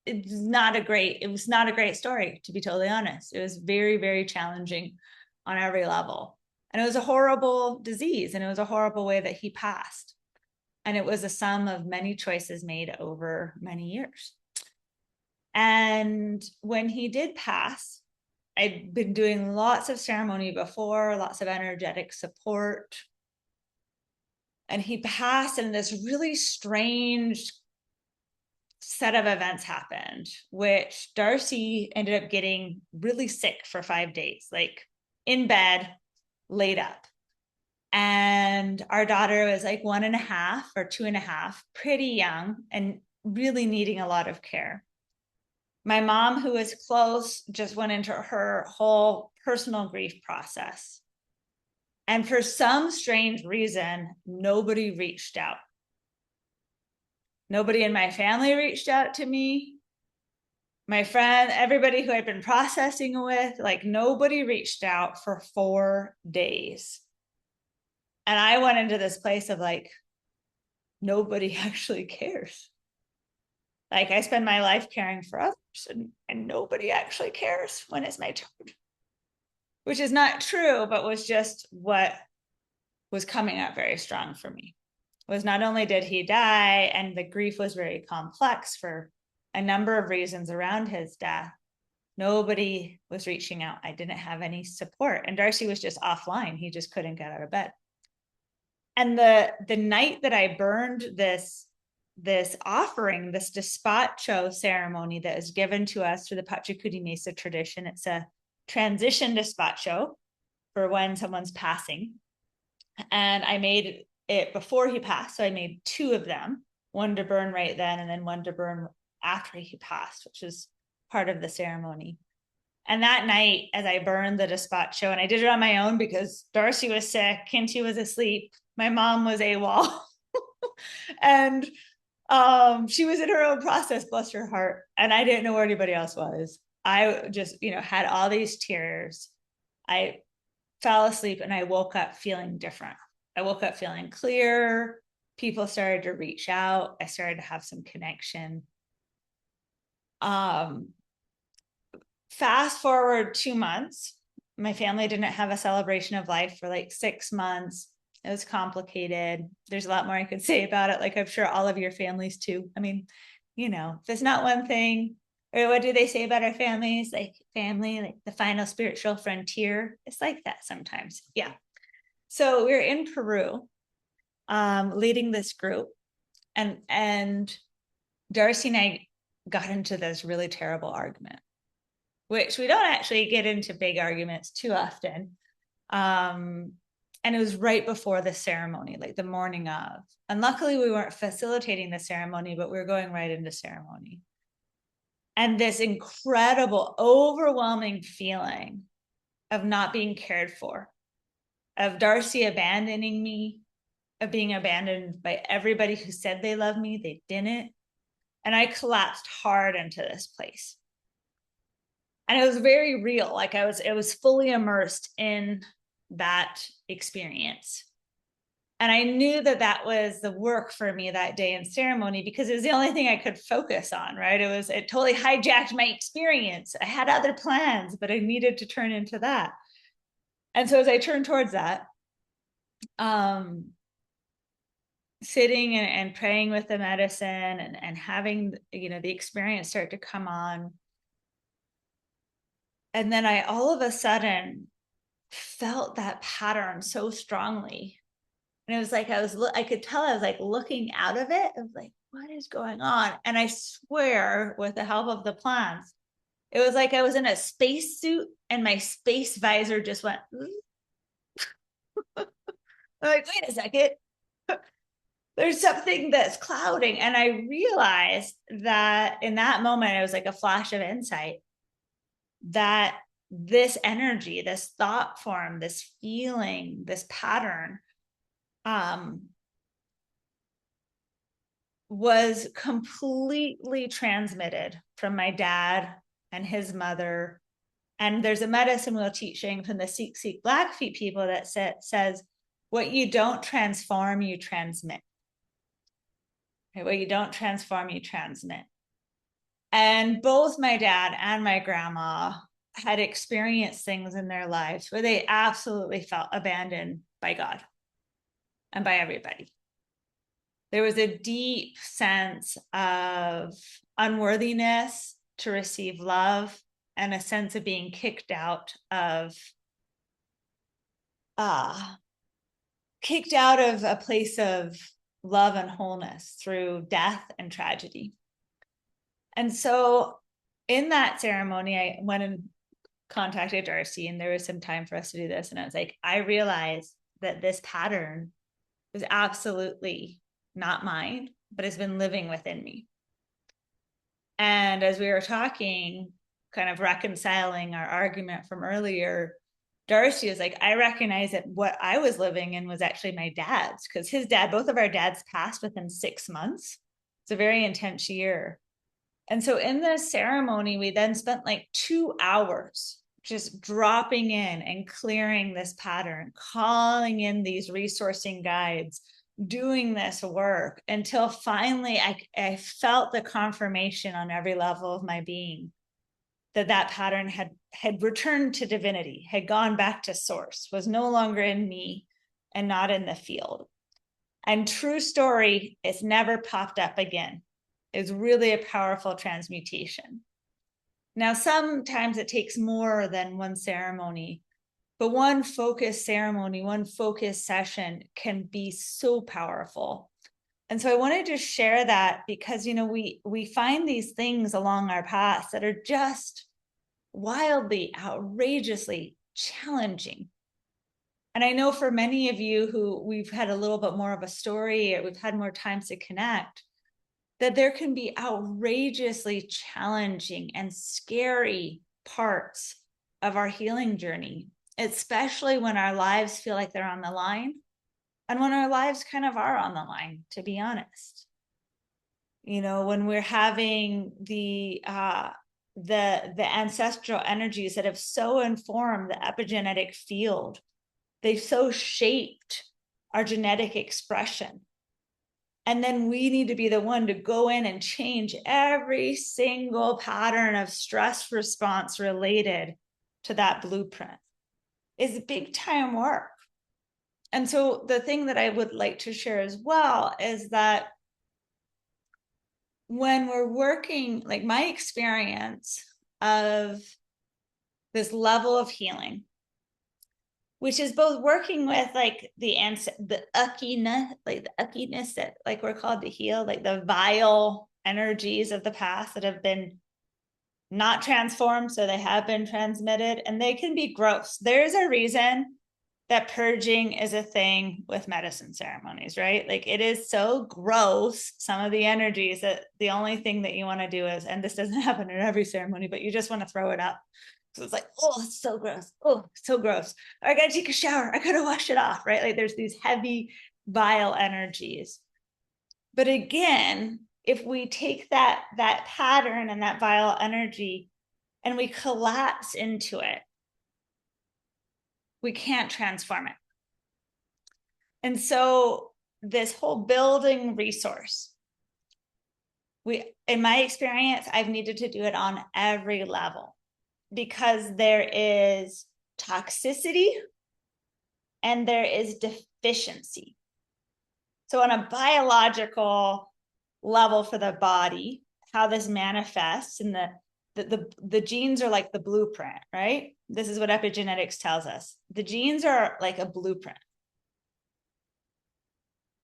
was not a great story, to be totally honest. It was very, very challenging on every level. And it was a horrible disease, and it was a horrible way that he passed. And it was a sum of many choices made over many years. And when he did pass, I'd been doing lots of ceremony before, lots of energetic support. And he passed, and this really strange set of events happened, which Darcy ended up getting really sick for 5 days, like in bed, laid up. And our daughter was like 1.5 or 2.5, pretty young and really needing a lot of care. My mom, who was close, just went into her whole personal grief process. And for some strange reason, nobody reached out. Nobody in my family reached out to me. My friend, everybody who I'd been processing with, like nobody reached out for 4 days. And I went into this place of like, nobody actually cares. Like I spend my life caring for others and nobody actually cares when it's my turn. which is not true, but was just what was coming up very strong for me. Was not only did he die, and the grief was very complex for a number of reasons around his death, nobody was reaching out. I didn't have any support, and Darcy was just offline. He just couldn't get out of bed. And the night that I burned this offering, this despacho ceremony that is given to us through the Pachacuti Mesa tradition, it's a transition despacho for when someone's passing. And I made it before he passed. So I made 2 of them, one to burn right then and then one to burn after he passed, which is part of the ceremony. And that night, as I burned the despacho, and I did it on my own because Darcy was sick, Kinty was asleep, my mom was AWOL, and she was in her own process, bless her heart, and I didn't know where anybody else was. I just, had all these tears. I fell asleep and I woke up feeling different. I woke up feeling clear. People started to reach out. I started to have some connection. Fast forward 2 months, my family didn't have a celebration of life for like 6 months. It was complicated. There's a lot more I could say about it. Like I'm sure all of your families too. I mean, if there's not one thing, or what do they say about our families? Like family, like the final spiritual frontier. It's like that sometimes. Yeah. So we're in Peru, leading this group, and Darcy and I got into this really terrible argument, which we don't actually get into big arguments too often. And it was right before the ceremony, like the morning of. And luckily we weren't facilitating the ceremony, but we were going right into ceremony. And this incredible, overwhelming feeling of not being cared for, of Darcy abandoning me, of being abandoned by everybody who said they loved me, they didn't. And I collapsed hard into this place. And it was very real. Like it was fully immersed in that experience. And I knew that was the work for me that day in ceremony because it was the only thing I could focus on, right? It totally hijacked my experience. I had other plans, but I needed to turn into that. And so as I turned towards that, sitting and praying with the medicine and having, the experience start to come on. And then I all of a sudden felt that pattern so strongly. And it was like, I could tell I was like looking out of it. I was like, what is going on? And I swear with the help of the plants, it was like I was in a space suit and my space visor just went, I'm like, wait a second. There's something that's clouding. And I realized that in that moment, it was like a flash of insight that this energy, this thought form, this feeling, this pattern was completely transmitted from my dad and his mother. And there's a medicine wheel teaching from the Sikh Blackfeet people that says, what you don't transform, you transmit. Okay, what you don't transform, you transmit. And both my dad and my grandma had experienced things in their lives where they absolutely felt abandoned by God and by everybody. There was a deep sense of unworthiness to receive love and a sense of being kicked out of a place of love and wholeness through death and tragedy. And so in that ceremony, I went and contacted Darcy, and there was some time for us to do this. And I was like, I realized that this pattern was absolutely not mine, but has been living within me. And as we were talking, kind of reconciling our argument from earlier, Darcy was like, I recognize that what I was living in was actually my dad's, because both of our dads passed within 6 months. It's a very intense year. And so in this ceremony, we then spent like 2 hours just dropping in and clearing this pattern, calling in these resourcing guides, doing this work until finally I felt the confirmation on every level of my being that pattern had returned to divinity, had gone back to source, was no longer in me and not in the field. And true story, it's never popped up again. It's really a powerful transmutation. Now, sometimes it takes more than one ceremony, but one focused ceremony, one focused session can be so powerful. And so I wanted to share that because, you know, we find these things along our paths that are just wildly, outrageously challenging. And I know for many of you who we've had a little bit more of a story, or we've had more times to connect, that there can be outrageously challenging and scary parts of our healing journey, especially when our lives feel like they're on the line, and when our lives kind of are on the line, to be honest. You know, when we're having the ancestral energies that have so informed the epigenetic field, they've so shaped our genetic expression. And then we need to be the one to go in and change every single pattern of stress response related to that blueprint. Is big time work. And so the thing that I would like to share as well is that when we're working, like my experience of this level of healing, which is both working with like the uckiness that like we're called to heal, like the vile energies of the past that have been not transformed, so they have been transmitted, and they can be gross. There's a reason that purging is a thing with medicine ceremonies, right? Like it is so gross, some of the energies, that the only thing that you want to do is, and this doesn't happen in every ceremony, but you just want to throw it up. So it's like, oh, it's so gross. Oh, so gross. I gotta take a shower. I gotta wash it off, right? Like there's these heavy, vile energies. But again, if we take that pattern and that vile energy and we collapse into it, we can't transform it. And so this whole building resource, in my experience, I've needed to do it on every level because there is toxicity and there is deficiency. So on a biological level for the body, how this manifests, and the genes are like the blueprint, right? This is what epigenetics tells us. The genes are like a blueprint.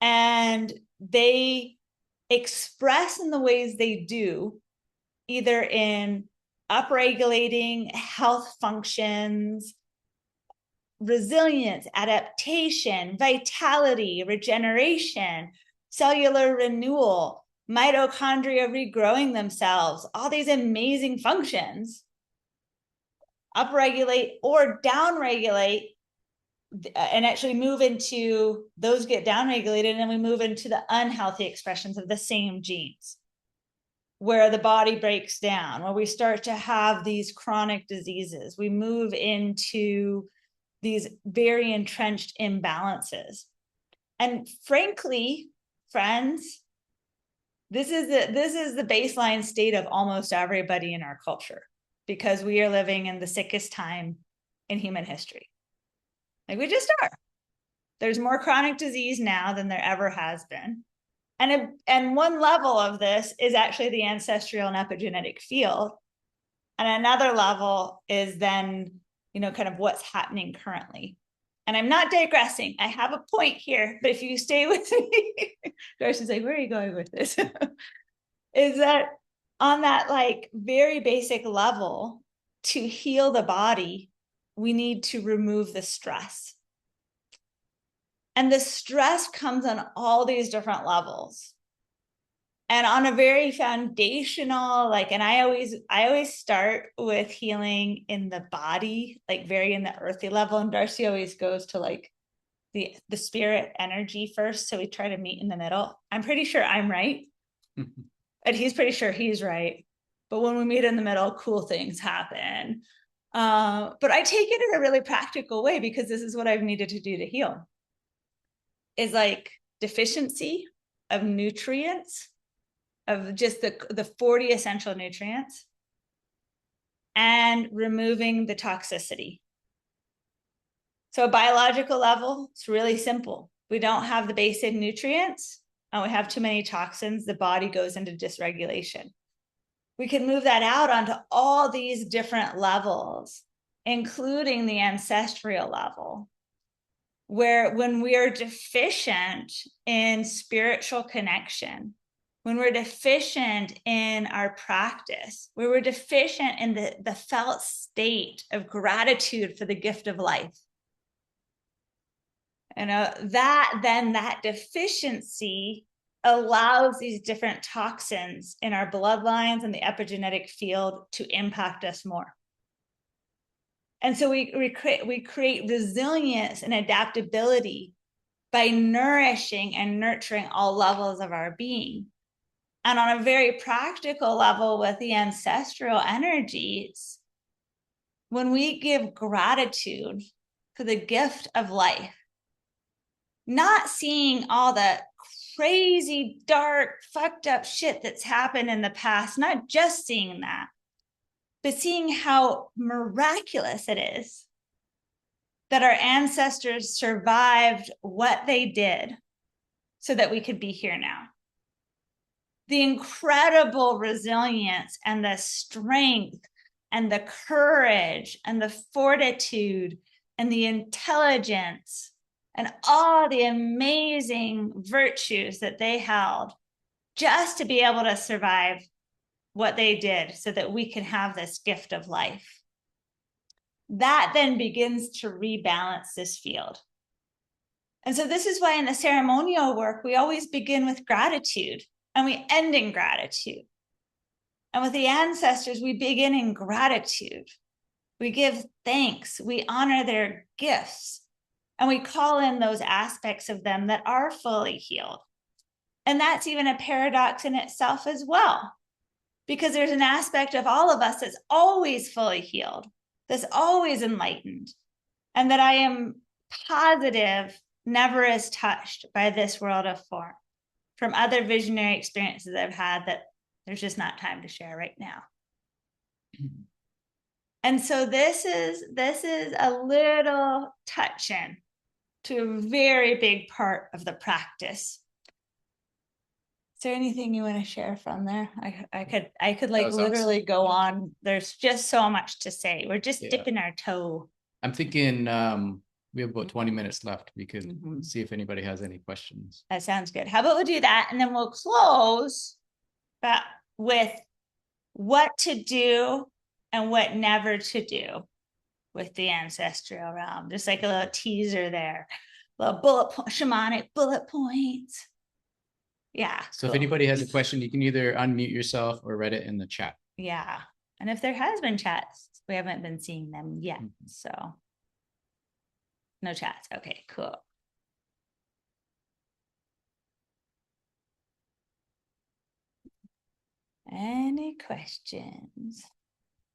And they express in the ways they do, either in upregulating health functions, resilience, adaptation, vitality, regeneration, cellular renewal, mitochondria regrowing themselves, all these amazing functions, upregulate or downregulate, and actually move into, those get downregulated, and then we move into the unhealthy expressions of the same genes, where the body breaks down, where we start to have these chronic diseases. We move into these very entrenched imbalances. And frankly, friends, this is the baseline state of almost everybody in our culture, because we are living in the sickest time in human history. Like we just are. There's more chronic disease now than there ever has been. And one level of this is actually the ancestral and epigenetic field. And another level is then, you know, kind of what's happening currently. And I'm not digressing. I have a point here, but if you stay with me, Darcy's like, where are you going with this? Is that on that like very basic level, to heal the body, we need to remove the stress. And the stress comes on all these different levels. And on a very foundational, like, and I always start with healing in the body, like very in the earthy level. And Darcy always goes to like the spirit energy first. So we try to meet in the middle. I'm pretty sure I'm right. And he's pretty sure he's right. But when we meet in the middle, cool things happen. But I take it in a really practical way, because this is what I've needed to do to heal. Is like deficiency of nutrients, of just the 40 essential nutrients, and removing the toxicity. So a biological level, it's really simple. We don't have the basic nutrients and we have too many toxins, the body goes into dysregulation. We can move that out onto all these different levels, including the ancestral level, where when we are deficient in spiritual connection, when we're deficient in our practice, where we're deficient in the felt state of gratitude for the gift of life, that deficiency allows these different toxins in our bloodlines and the epigenetic field to impact us more. And so we create resilience and adaptability by nourishing and nurturing all levels of our being. And on a very practical level with the ancestral energies, when we give gratitude for the gift of life, not seeing all the crazy, dark, fucked up shit that's happened in the past, not just seeing that, but seeing how miraculous it is that our ancestors survived what they did so that we could be here now. The incredible resilience and the strength and the courage and the fortitude and the intelligence and all the amazing virtues that they held just to be able to survive what they did so that we can have this gift of life. That then begins to rebalance this field. And so this is why in the ceremonial work, we always begin with gratitude and we end in gratitude. And with the ancestors, we begin in gratitude. We give thanks, we honor their gifts, and we call in those aspects of them that are fully healed. And that's even a paradox in itself as well, because there's an aspect of all of us that's always fully healed, that's always enlightened, and that I am positive never is touched by this world of form from other visionary experiences I've had that there's just not time to share right now. And so this is a little touch in to a very big part of the practice. Is there anything you want to share from there? I could like literally go on. There's just so much to say. We're just dipping our toe. I'm thinking we have about 20 minutes left. We could see if anybody has any questions. That sounds good. How about we do that? And then we'll close with what to do and what never to do with the ancestral realm. Just like a little teaser there. Little shamanic bullet points. Yeah. So cool. If anybody has a question, you can either unmute yourself or write it in the chat. Yeah. And if there has been chats, we haven't been seeing them yet. So no chats. Okay, cool. Any questions?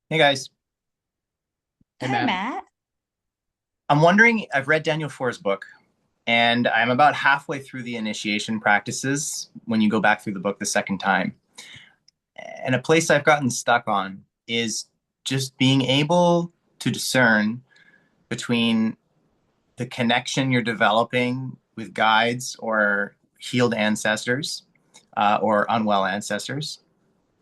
Hey guys. Hey, Matt. I'm wondering, I've read Daniel Four's book, and I'm about halfway through the initiation practices when you go back through the book the second time. And a place I've gotten stuck on is just being able to discern between the connection you're developing with guides or healed ancestors or unwell ancestors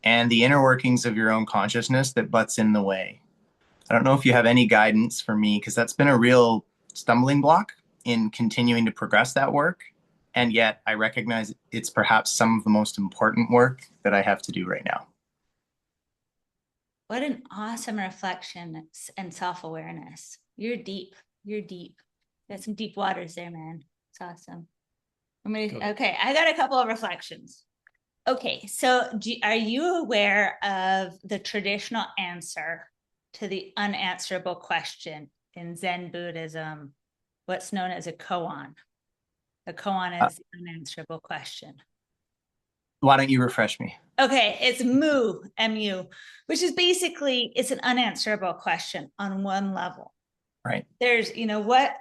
and the inner workings of your own consciousness that butts in the way. I don't know if you have any guidance for me, because that's been a real stumbling block in continuing to progress that work. And yet I recognize it's perhaps some of the most important work that I have to do right now. What an awesome reflection and self-awareness. You're deep. You're deep. Got some deep waters there, man. It's awesome. Okay, I got a couple of reflections. Okay, so are you aware of the traditional answer to the unanswerable question in Zen Buddhism, what's known as a koan? The koan is the unanswerable question. Why don't you refresh me? Okay, it's mu, M-U, which is basically, it's an unanswerable question on one level. Right. There's, what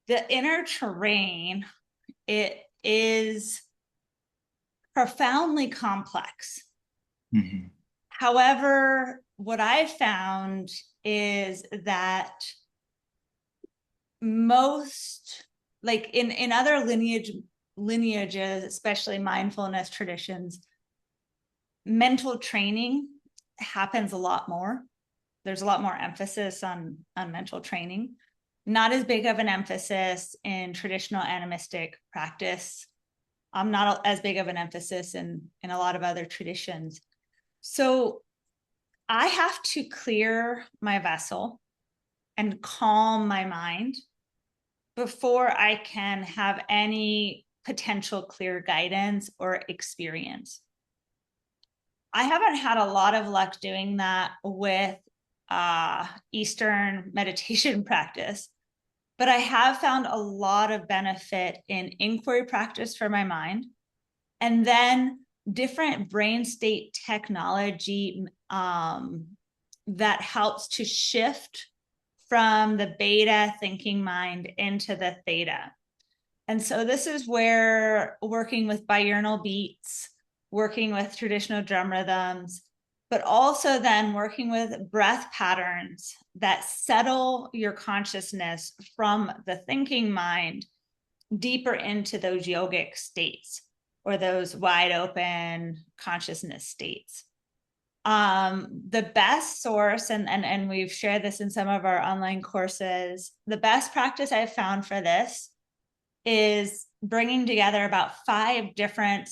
the inner terrain, it is profoundly complex. Mm-hmm. However, what I've found is that most, like in other lineages, especially mindfulness traditions, mental training happens a lot more. There's a lot more emphasis on mental training. Not as big of an emphasis in traditional animistic practice. Not as big of an emphasis in a lot of other traditions. So I have to clear my vessel and calm my mind before I can have any potential clear guidance or experience. I haven't had a lot of luck doing that with Eastern meditation practice, but I have found a lot of benefit in inquiry practice for my mind, and then different brain state technology that helps to shift from the beta thinking mind into the theta. And so this is where working with binaural beats, working with traditional drum rhythms, but also then working with breath patterns that settle your consciousness from the thinking mind deeper into those yogic states or those wide open consciousness states. The best source, and we've shared this in some of our online courses, the best practice I've found for this is bringing together about five different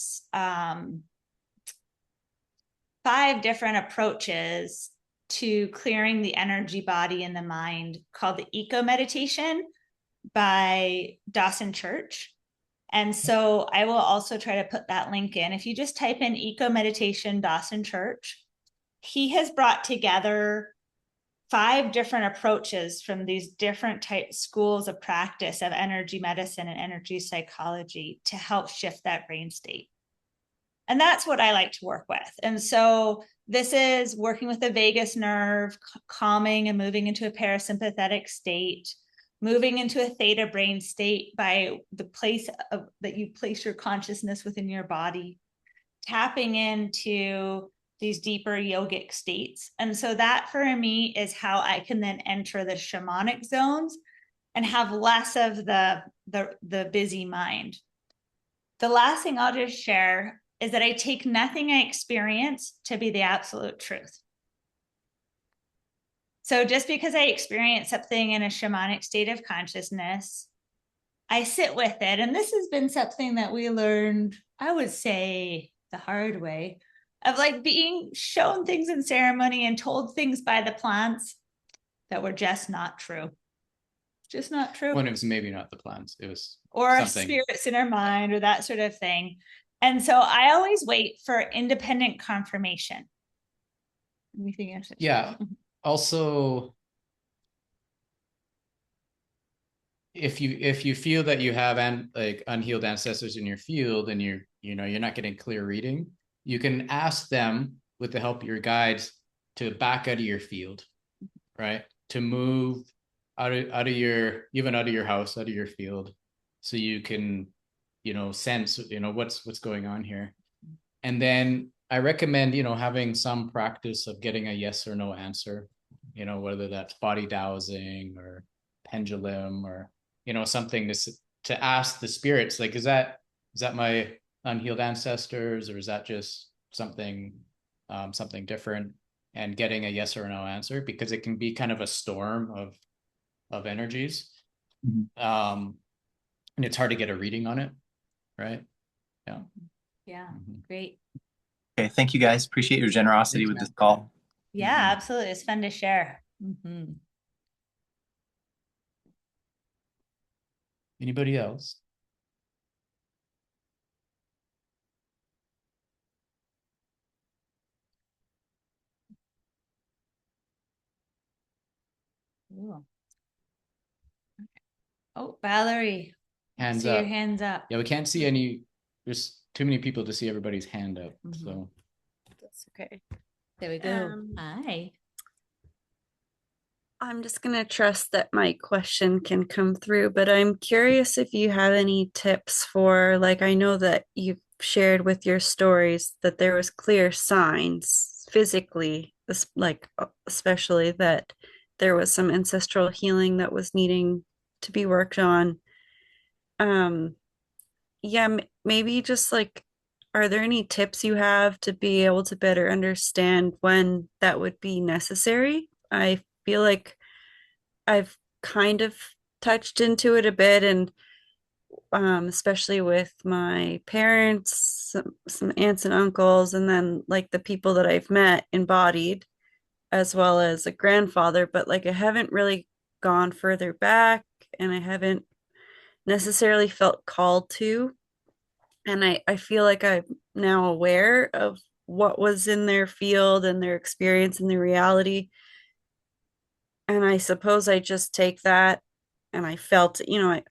approaches to clearing the energy body and the mind, called the Eco Meditation by Dawson Church. And so I will also try to put that link in. If you just type in Eco Meditation Dawson Church, he has brought together 5 different approaches from these different type schools of practice of energy medicine and energy psychology to help shift that brain state. And that's what I like to work with. And so this is working with the vagus nerve, calming and moving into a parasympathetic state, moving into a theta brain state by the place that you place your consciousness within your body, tapping into these deeper yogic states. And so that for me is how I can then enter the shamanic zones and have less of the busy mind. The last thing I'll just share is that I take nothing I experience to be the absolute truth. So just because I experience something in a shamanic state of consciousness, I sit with it. And this has been something that we learned, I would say, the hard way, of like being shown things in ceremony and told things by the plants that were just not true. Just not true. When it was maybe not the plants, it was or something. Spirits in our mind or that sort of thing. And so I always wait for independent confirmation. Anything else? Yeah. Also, if you feel that you have like unhealed ancestors in your field and you're not getting clear reading, you can ask them with the help of your guides to back out of your field, right? To move out of your house, out of your field, so you can sense what's going on here. And then I recommend having some practice of getting a yes or no answer, whether that's body dowsing or pendulum or something to ask the spirits, like, is that my unhealed ancestors, or is that just something different, and getting a yes or no answer, because it can be kind of a storm of energies. Mm-hmm. And it's hard to get a reading on it, right? Yeah. Great. Okay, thank you guys. Appreciate your generosity with this call. Yeah, absolutely. It's fun to share. Anybody else? Cool. Oh, Valerie. Hands see up. Your hands up. Yeah, we can't see any. There's too many people to see everybody's hand up. So that's okay. There we go. Hi. I'm just going to trust that my question can come through, but I'm curious if you have any tips for, like, I know that you've shared with your stories that there was clear signs physically like especially that there was some ancestral healing that was needing to be worked on. Um, yeah, maybe just like, are there any tips you have to be able to better understand when that would be necessary? I feel like I've kind of touched into it a bit, and especially with my parents, some aunts and uncles, and then like the people that I've met embodied, as well as a grandfather, but like I haven't really gone further back, and I haven't necessarily felt called to. And I feel like I'm now aware of what was in their field and their experience and their reality. And I suppose I just take that, and I felt, I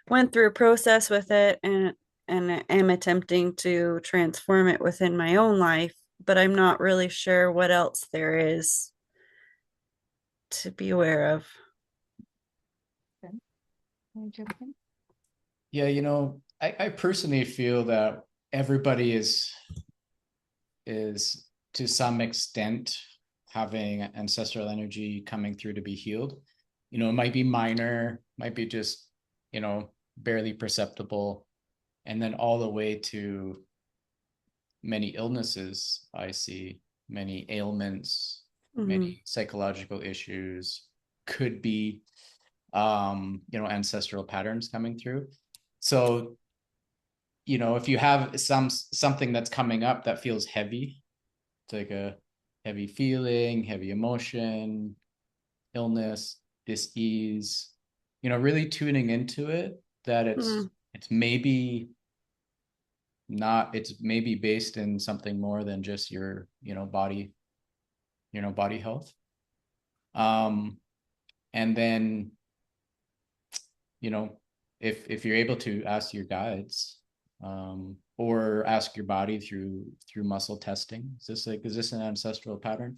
went through a process with it, and am attempting to transform it within my own life, but I'm not really sure what else there is to be aware of. Yeah, I personally feel that everybody is to some extent having ancestral energy coming through to be healed. It might be minor, might be just, barely perceptible, and then all the way to many illnesses. I see many ailments, Mm-hmm. many psychological issues, could be ancestral patterns coming through. So if you have something that's coming up that feels heavy, it's like a heavy feeling, heavy emotion, illness, dis-ease, really tuning into it, that Mm-hmm. it's maybe not, it's maybe based in something more than just your body, body health. And then you know if you're able to ask your guides, or ask your body through muscle testing, is this an ancestral pattern,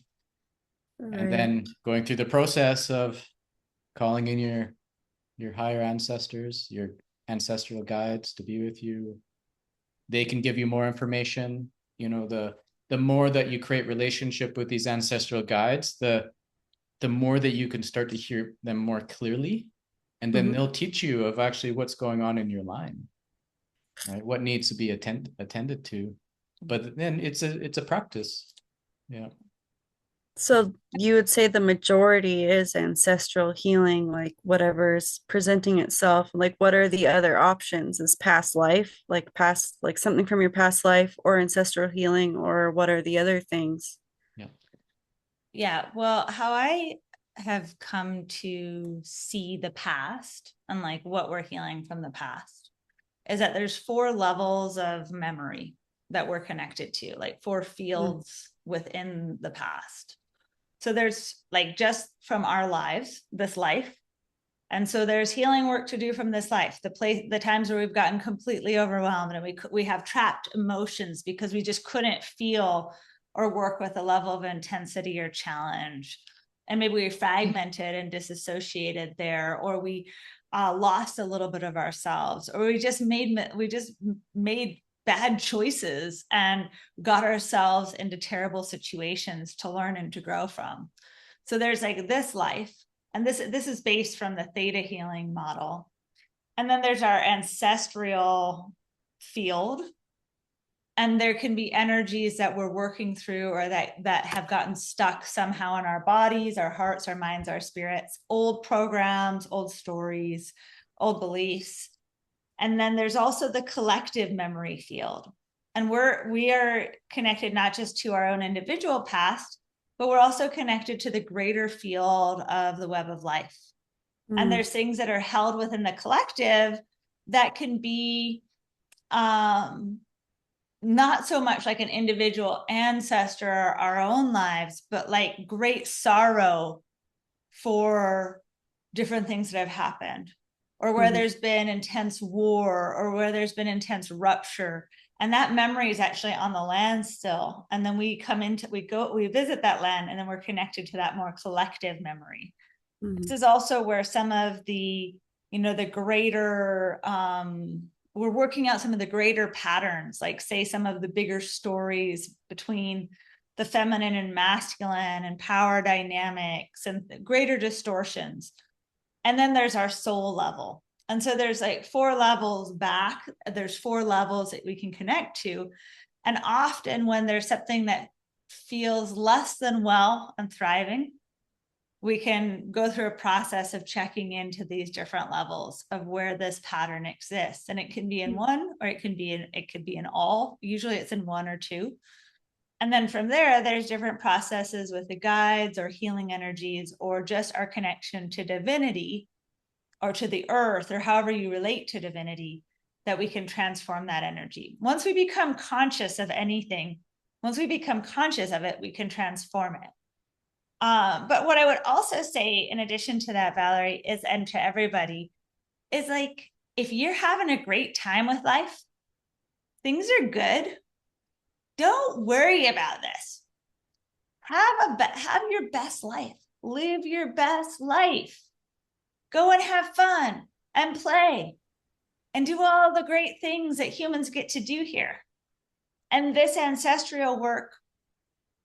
and Right. then going through the process of calling in your higher ancestors, your ancestral guides to be with you. They can give you more information. The more that you create relationship with these ancestral guides, the more that you can start to hear them more clearly, and then Mm-hmm. they'll teach you of actually what's going on in your line, right? What needs to be attended to. But then it's a practice. Yeah. So you would say the majority is ancestral healing, like whatever's presenting itself. Like, what are the other options? Is past life, like past, like something from your past life, or ancestral healing, or what are the other things? Yeah. Yeah, well, how I have come to see the past and like what we're healing from the past is that there's four levels of memory that we're connected to, like four Mm-hmm. fields within the past. So there's like just from our lives, this life. And so there's healing work to do from this life, the times where we've gotten completely overwhelmed and we have trapped emotions because we just couldn't feel or work with a level of intensity or challenge. And maybe we fragmented and disassociated there, or we lost a little bit of ourselves, or we just made bad choices and got ourselves into terrible situations to learn and to grow from. So there's like this life, and this is based from the theta healing model. And then there's our ancestral field, and there can be energies that we're working through, or that have gotten stuck somehow in our bodies, our hearts, our minds, our spirits, old programs, old stories, old beliefs. And then there's also the collective memory field, and we are connected not just to our own individual past, but we're also connected to the greater field of the web of life. And Mm-hmm. there's things that are held within the collective that can be not so much like an individual ancestor or our own lives, but like great sorrow for different things that have happened, or where Mm-hmm. there's been intense war, or where there's been intense rupture. And that memory is actually on the land still. And then we visit that land, and then we're connected to that more collective memory. Mm-hmm. This is also where some of the greater, we're working out some of the greater patterns, like say some of the bigger stories between the feminine and masculine and power dynamics and greater distortions. And then there's our soul level. And so there's like 4 levels back. There's 4 levels that we can connect to. And often when there's something that feels less than well and thriving, we can go through a process of checking into these different levels of where this pattern exists. And it can be in one, or it could be in all. Usually it's in 1 or 2. And then from there, there's different processes with the guides or healing energies, or just our connection to divinity or to the earth, or however you relate to divinity, that we can transform that energy. Once we become conscious of anything, once we become conscious of it, we can transform it. But what I would also say, in addition to that, Valerie, is, and to everybody, is like, if you're having a great time with life, things are good, don't worry about this. Have your best life. Live your best life. Go and have fun and play and do all the great things that humans get to do here. And this ancestral work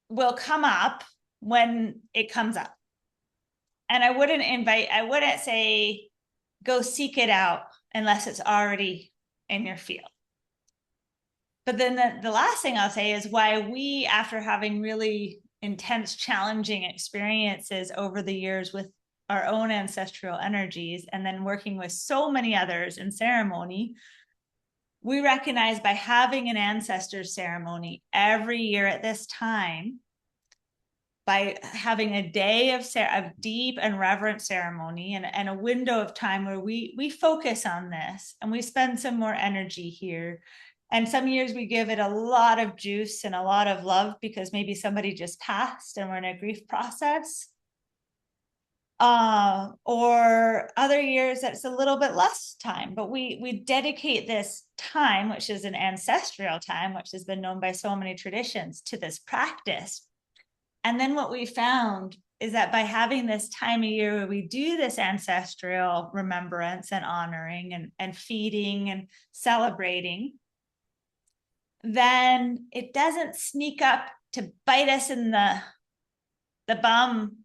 will come up when it comes up. And I wouldn't say go seek it out unless it's already in your field. But then the last thing I'll say is why we, after having really intense, challenging experiences over the years with our own ancestral energies, and then working with so many others in ceremony, we recognize by having an ancestor ceremony every year at this time, by having a day of deep and reverent ceremony and a window of time where we focus on this and we spend some more energy here. And some years we give it a lot of juice and a lot of love because maybe somebody just passed and we're in a grief process. Or other years that's a little bit less time, but we dedicate this time, which is an ancestral time, which has been known by so many traditions, to this practice. And then what we found is that by having this time of year where we do this ancestral remembrance and honoring and feeding and celebrating, then it doesn't sneak up to bite us in the bum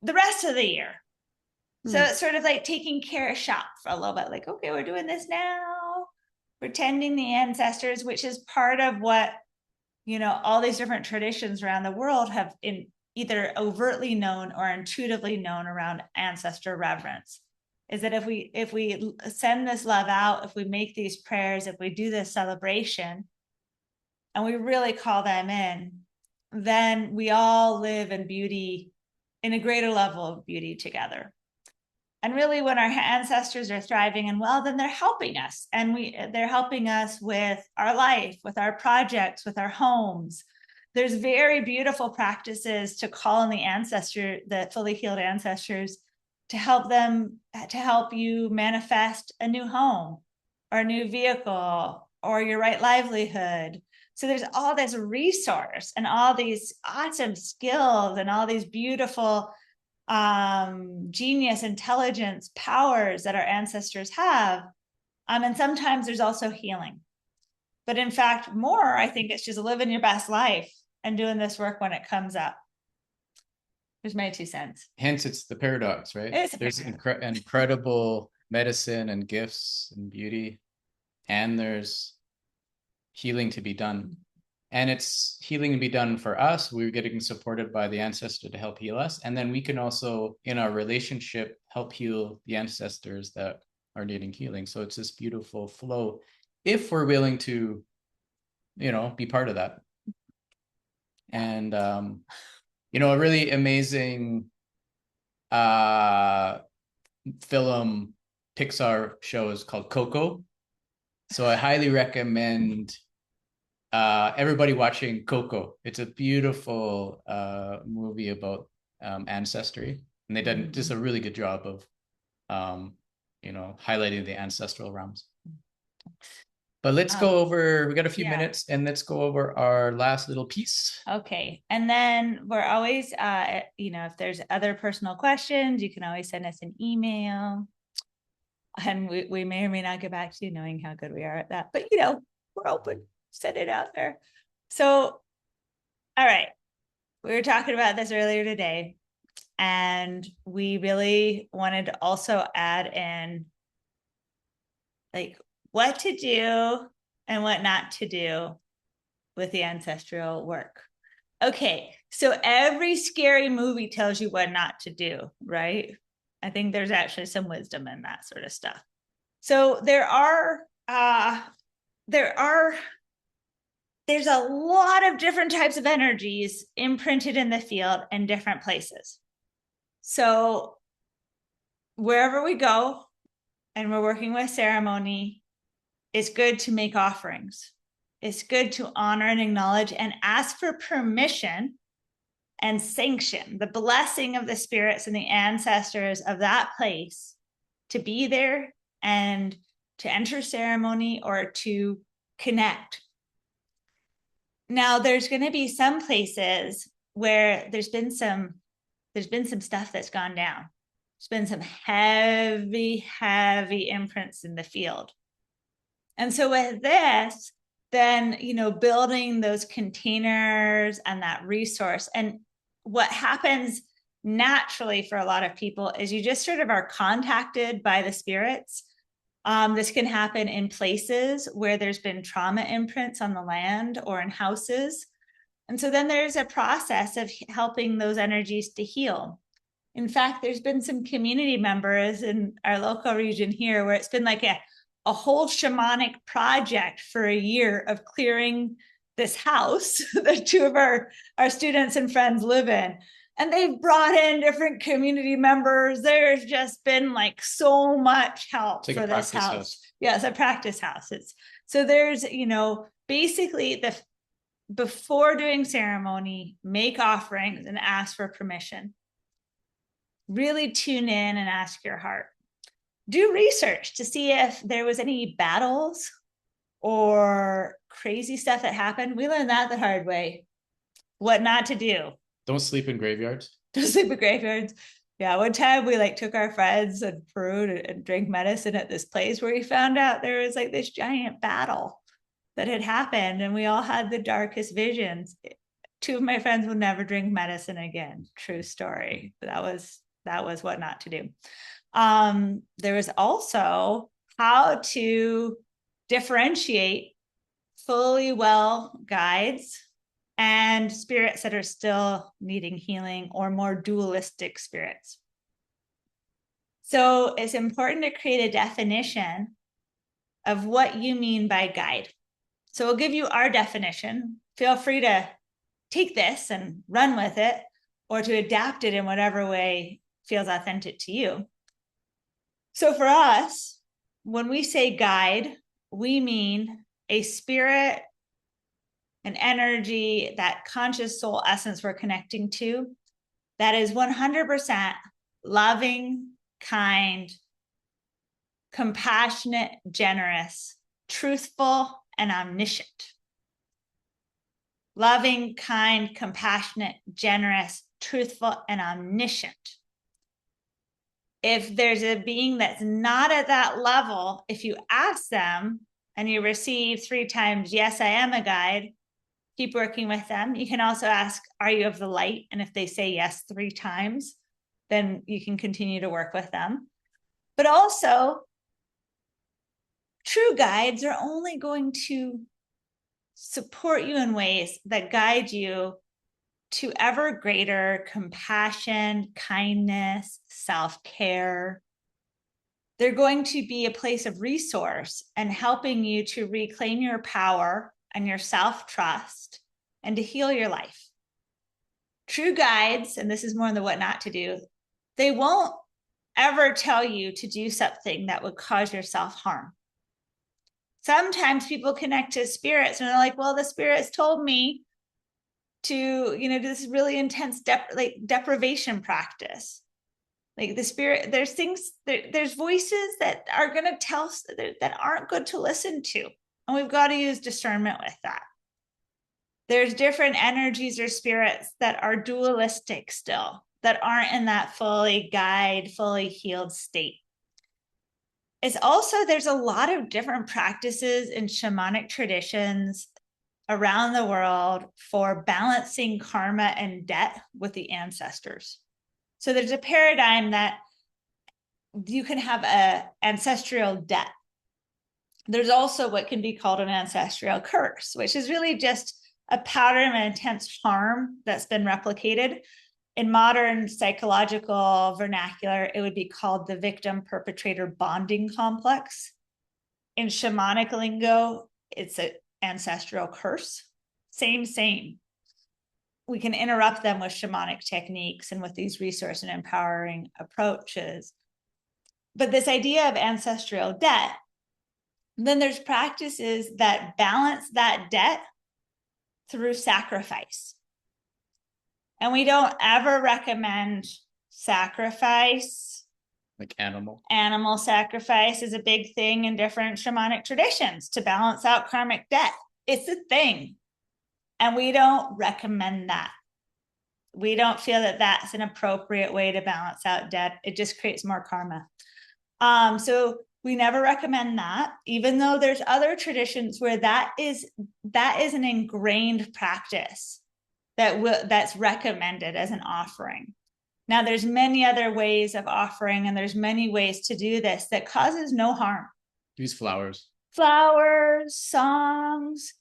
the rest of the year. So it's sort of like taking care of shop for a little bit, like, okay, we're doing this now, pretending the ancestors, which is part of what, all these different traditions around the world have either overtly known or intuitively known around ancestor reverence, is that if we send this love out, if we make these prayers, if we do this celebration, and we really call them in, then we all live in beauty, in a greater level of beauty together. And really, when our ancestors are thriving and well, then they're helping us. And they're helping us with our life, with our projects, with our homes. There's very beautiful practices to call on the fully healed ancestors, to help you manifest a new home or a new vehicle or your right livelihood. So there's all this resource and all these awesome skills and all these beautiful genius, intelligence, powers that our ancestors have. And sometimes there's also healing. But in fact, more, I think it's just living your best life and doing this work when it comes up. There's my 2 cents. Hence, it's the paradox, right? There's incredible medicine and gifts and beauty, and there's healing to be done. And it's healing to be done for us. We're getting supported by the ancestor to help heal us. And then we can also, in our relationship, help heal the ancestors that are needing healing. So it's this beautiful flow if we're willing to, be part of that. And, a really amazing film Pixar show is called Coco. So I highly recommend everybody watching Coco. It's a beautiful movie about ancestry, and they did just a really good job of highlighting the ancestral realms. But let's go over, we got a few minutes, and let's go over our last little piece. Okay. And then we're always, if there's other personal questions, you can always send us an email. And we may or may not get back to you, knowing how good we are at that. But, we're open. Send it out there. So All right. We were talking about this earlier today, and we really wanted to also add in like what to do and what not to do with the ancestral work. Okay, so every scary movie tells you what not to do, right? I think there's actually some wisdom in that sort of stuff. So there's a lot of different types of energies imprinted in the field in different places. So wherever we go and we're working with ceremony, it's good to make offerings. It's good to honor and acknowledge and ask for permission and sanction, the blessing of the spirits and the ancestors of that place to be there and to enter ceremony or to connect. Now, there's going to be some places where there's been some stuff that's gone down. There's been some heavy imprints in the field. And so with this, then, building those containers and that resource. And what happens naturally for a lot of people is you just sort of are contacted by the spirits. This can happen in places where there's been trauma imprints on the land or in houses. And so then there's a process of helping those energies to heal. In fact, there's been some community members in our local region here where it's been like a whole shamanic project for a year of clearing this house that two of our students and friends live in. And they've brought in different community members. There's just been like so much help for this house. Yeah, it's a practice house. So there's, basically before doing ceremony, make offerings and ask for permission. Really tune in and ask your heart. Do research to see if there was any battles or crazy stuff that happened. We learned that the hard way. What not to do. Don't sleep in graveyards. Don't sleep in graveyards. Yeah, one time we took our friends in Peru and drank medicine at this place where we found out there was this giant battle that had happened, and we all had the darkest visions. Two of my friends will never drink medicine again. True story. That was what not to do. There was also how to differentiate fully well guides and spirits that are still needing healing or more dualistic spirits. So it's important to create a definition of what you mean by guide. So we'll give you our definition. Feel free to take this and run with it or to adapt it in whatever way feels authentic to you. So for us, when we say guide, we mean a spirit, an energy, that conscious soul essence we're connecting to that is 100% loving, kind, compassionate, generous, truthful, and omniscient. Loving, kind, compassionate, generous, truthful, and omniscient. If there's a being that's not at that level, if you ask them and you receive 3 times, yes, I am a guide, keep working with them. You can also ask, are you of the light? And if they say yes 3 times, then you can continue to work with them. But also, true guides are only going to support you in ways that guide you to ever greater compassion, kindness, self-care. They're going to be a place of resource and helping you to reclaim your power and your self-trust and to heal your life. True guides, and this is more than what not to do, they won't ever tell you to do something that would cause yourself harm. Sometimes people connect to spirits and they're like, well, the spirits told me to, do this really intense deprivation practice. The spirit, there's things, there's voices that are going to tell us that aren't good to listen to. And we've got to use discernment with that. There's different energies or spirits that are dualistic still, that aren't in that fully healed state. It's also, there's a lot of different practices in shamanic traditions around the world for balancing karma and debt with the ancestors. So there's a paradigm that you can have an ancestral debt. There's also what can be called an ancestral curse, which is really just a pattern of intense harm that's been replicated. In modern psychological vernacular, it would be called the victim-perpetrator bonding complex. In shamanic lingo, it's an ancestral curse. Same. We can interrupt them with shamanic techniques and with these resource and empowering approaches. But this idea of ancestral debt, then there's practices that balance that debt through sacrifice. And we don't ever recommend sacrifice. Like animal sacrifice is a big thing in different shamanic traditions to balance out karmic debt. It's a thing. And we don't recommend that. We don't feel that that's an appropriate way to balance out debt. It just creates more karma. So we never recommend that, even though there's other traditions where that is an ingrained practice that's recommended as an offering. Now, there's many other ways of offering, and there's many ways to do this that causes no harm. Use flowers, songs,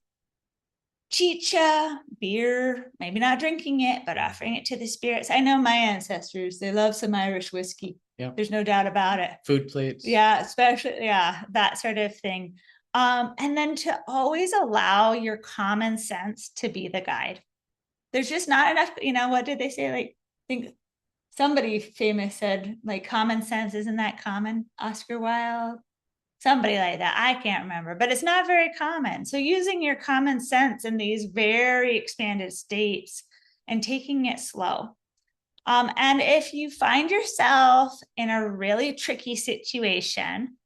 chicha, beer, maybe not drinking it, but offering it to the spirits. I know my ancestors, they love some Irish whiskey. Yeah. There's no doubt about it. Food plates. Yeah, especially, that sort of thing. And then to always allow your common sense to be the guide. There's just not enough, what did they say? Like, I think somebody famous said, like, common sense isn't that common? Oscar Wilde, somebody like that. I can't remember, but it's not very common. So using your common sense in these very expanded states and taking it slow. And if you find yourself in a really tricky situation,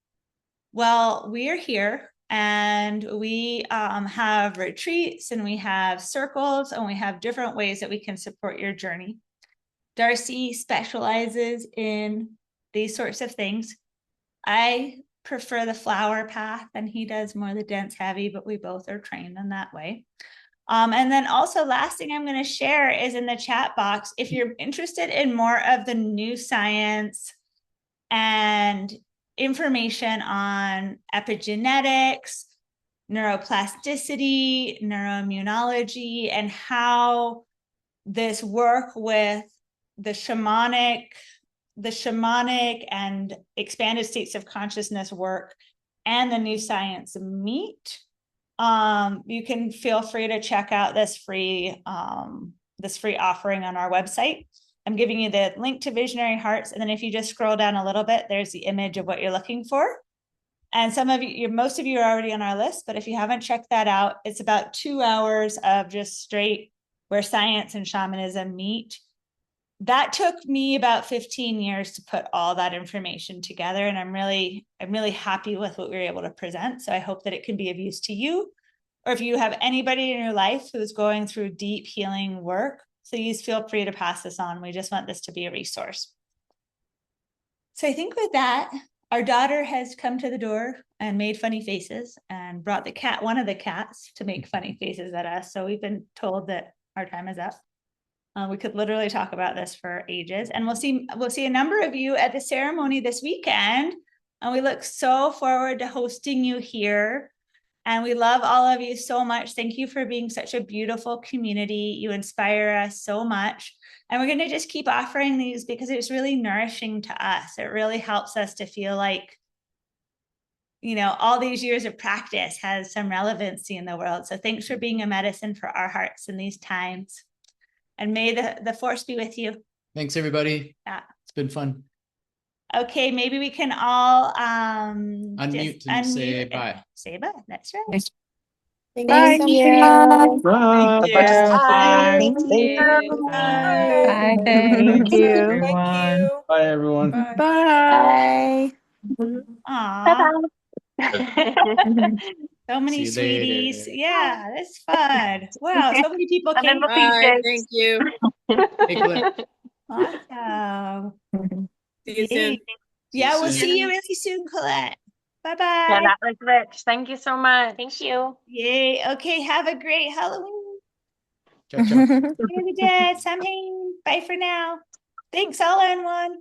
well, we are here, and we have retreats, and we have circles, and we have different ways that we can support your journey. Darcy specializes in these sorts of things. I prefer the flower path, and he does more the dense heavy, but we both are trained in that way. And then also, last thing I'm going to share is in the chat box. If you're interested in more of the new science and information on epigenetics, neuroplasticity, neuroimmunology, and how this work with the shamanic and expanded states of consciousness work and the new science meet, you can feel free to check out this free offering on our website. I'm giving you the link to Visionary Hearts, and then if you just scroll down a little bit, there's the image of what you're looking for. And most of you are already on our list, but if you haven't checked that out, it's about 2 hours of just straight where science and shamanism meet. That took me about 15 years to put all that information together, and I'm really happy with what we were able to present. So I hope that it can be of use to you, or if you have anybody in your life who's going through deep healing work, please feel free to pass this on. We just want this to be a resource. So I think with that, our daughter has come to the door and made funny faces and brought one of the cats to make funny faces at us. So we've been told that our time is up. We could literally talk about this for ages, and we'll see a number of you at the ceremony this weekend, and we look so forward to hosting you here. And we love all of you so much. Thank you for being such a beautiful community. You inspire us so much. And we're going to just keep offering these because it's really nourishing to us. It really helps us to feel like, all these years of practice has some relevancy in the world. So thanks for being a medicine for our hearts in these times. And may the force be with you. Thanks, everybody. Yeah. It's been fun. Okay, maybe we can all unmute and say bye. Say bye. That's right. Thank you. Bye. Thank you. Bye. Thank you, everyone. Bye, everyone. Bye. Aw. So many See you sweeties. later. Yeah, that's fun. Wow, so many people came. Bye. Thank you. Hey, Clint. Awesome. See you soon. Yeah, we'll soon. see you really soon, Colette. Bye-bye. Yeah, that was rich. Thank you so much. Thank you. Yay. Okay, have a great Halloween. Ciao, ciao. Samhain. Bye for now. Thanks, all in one.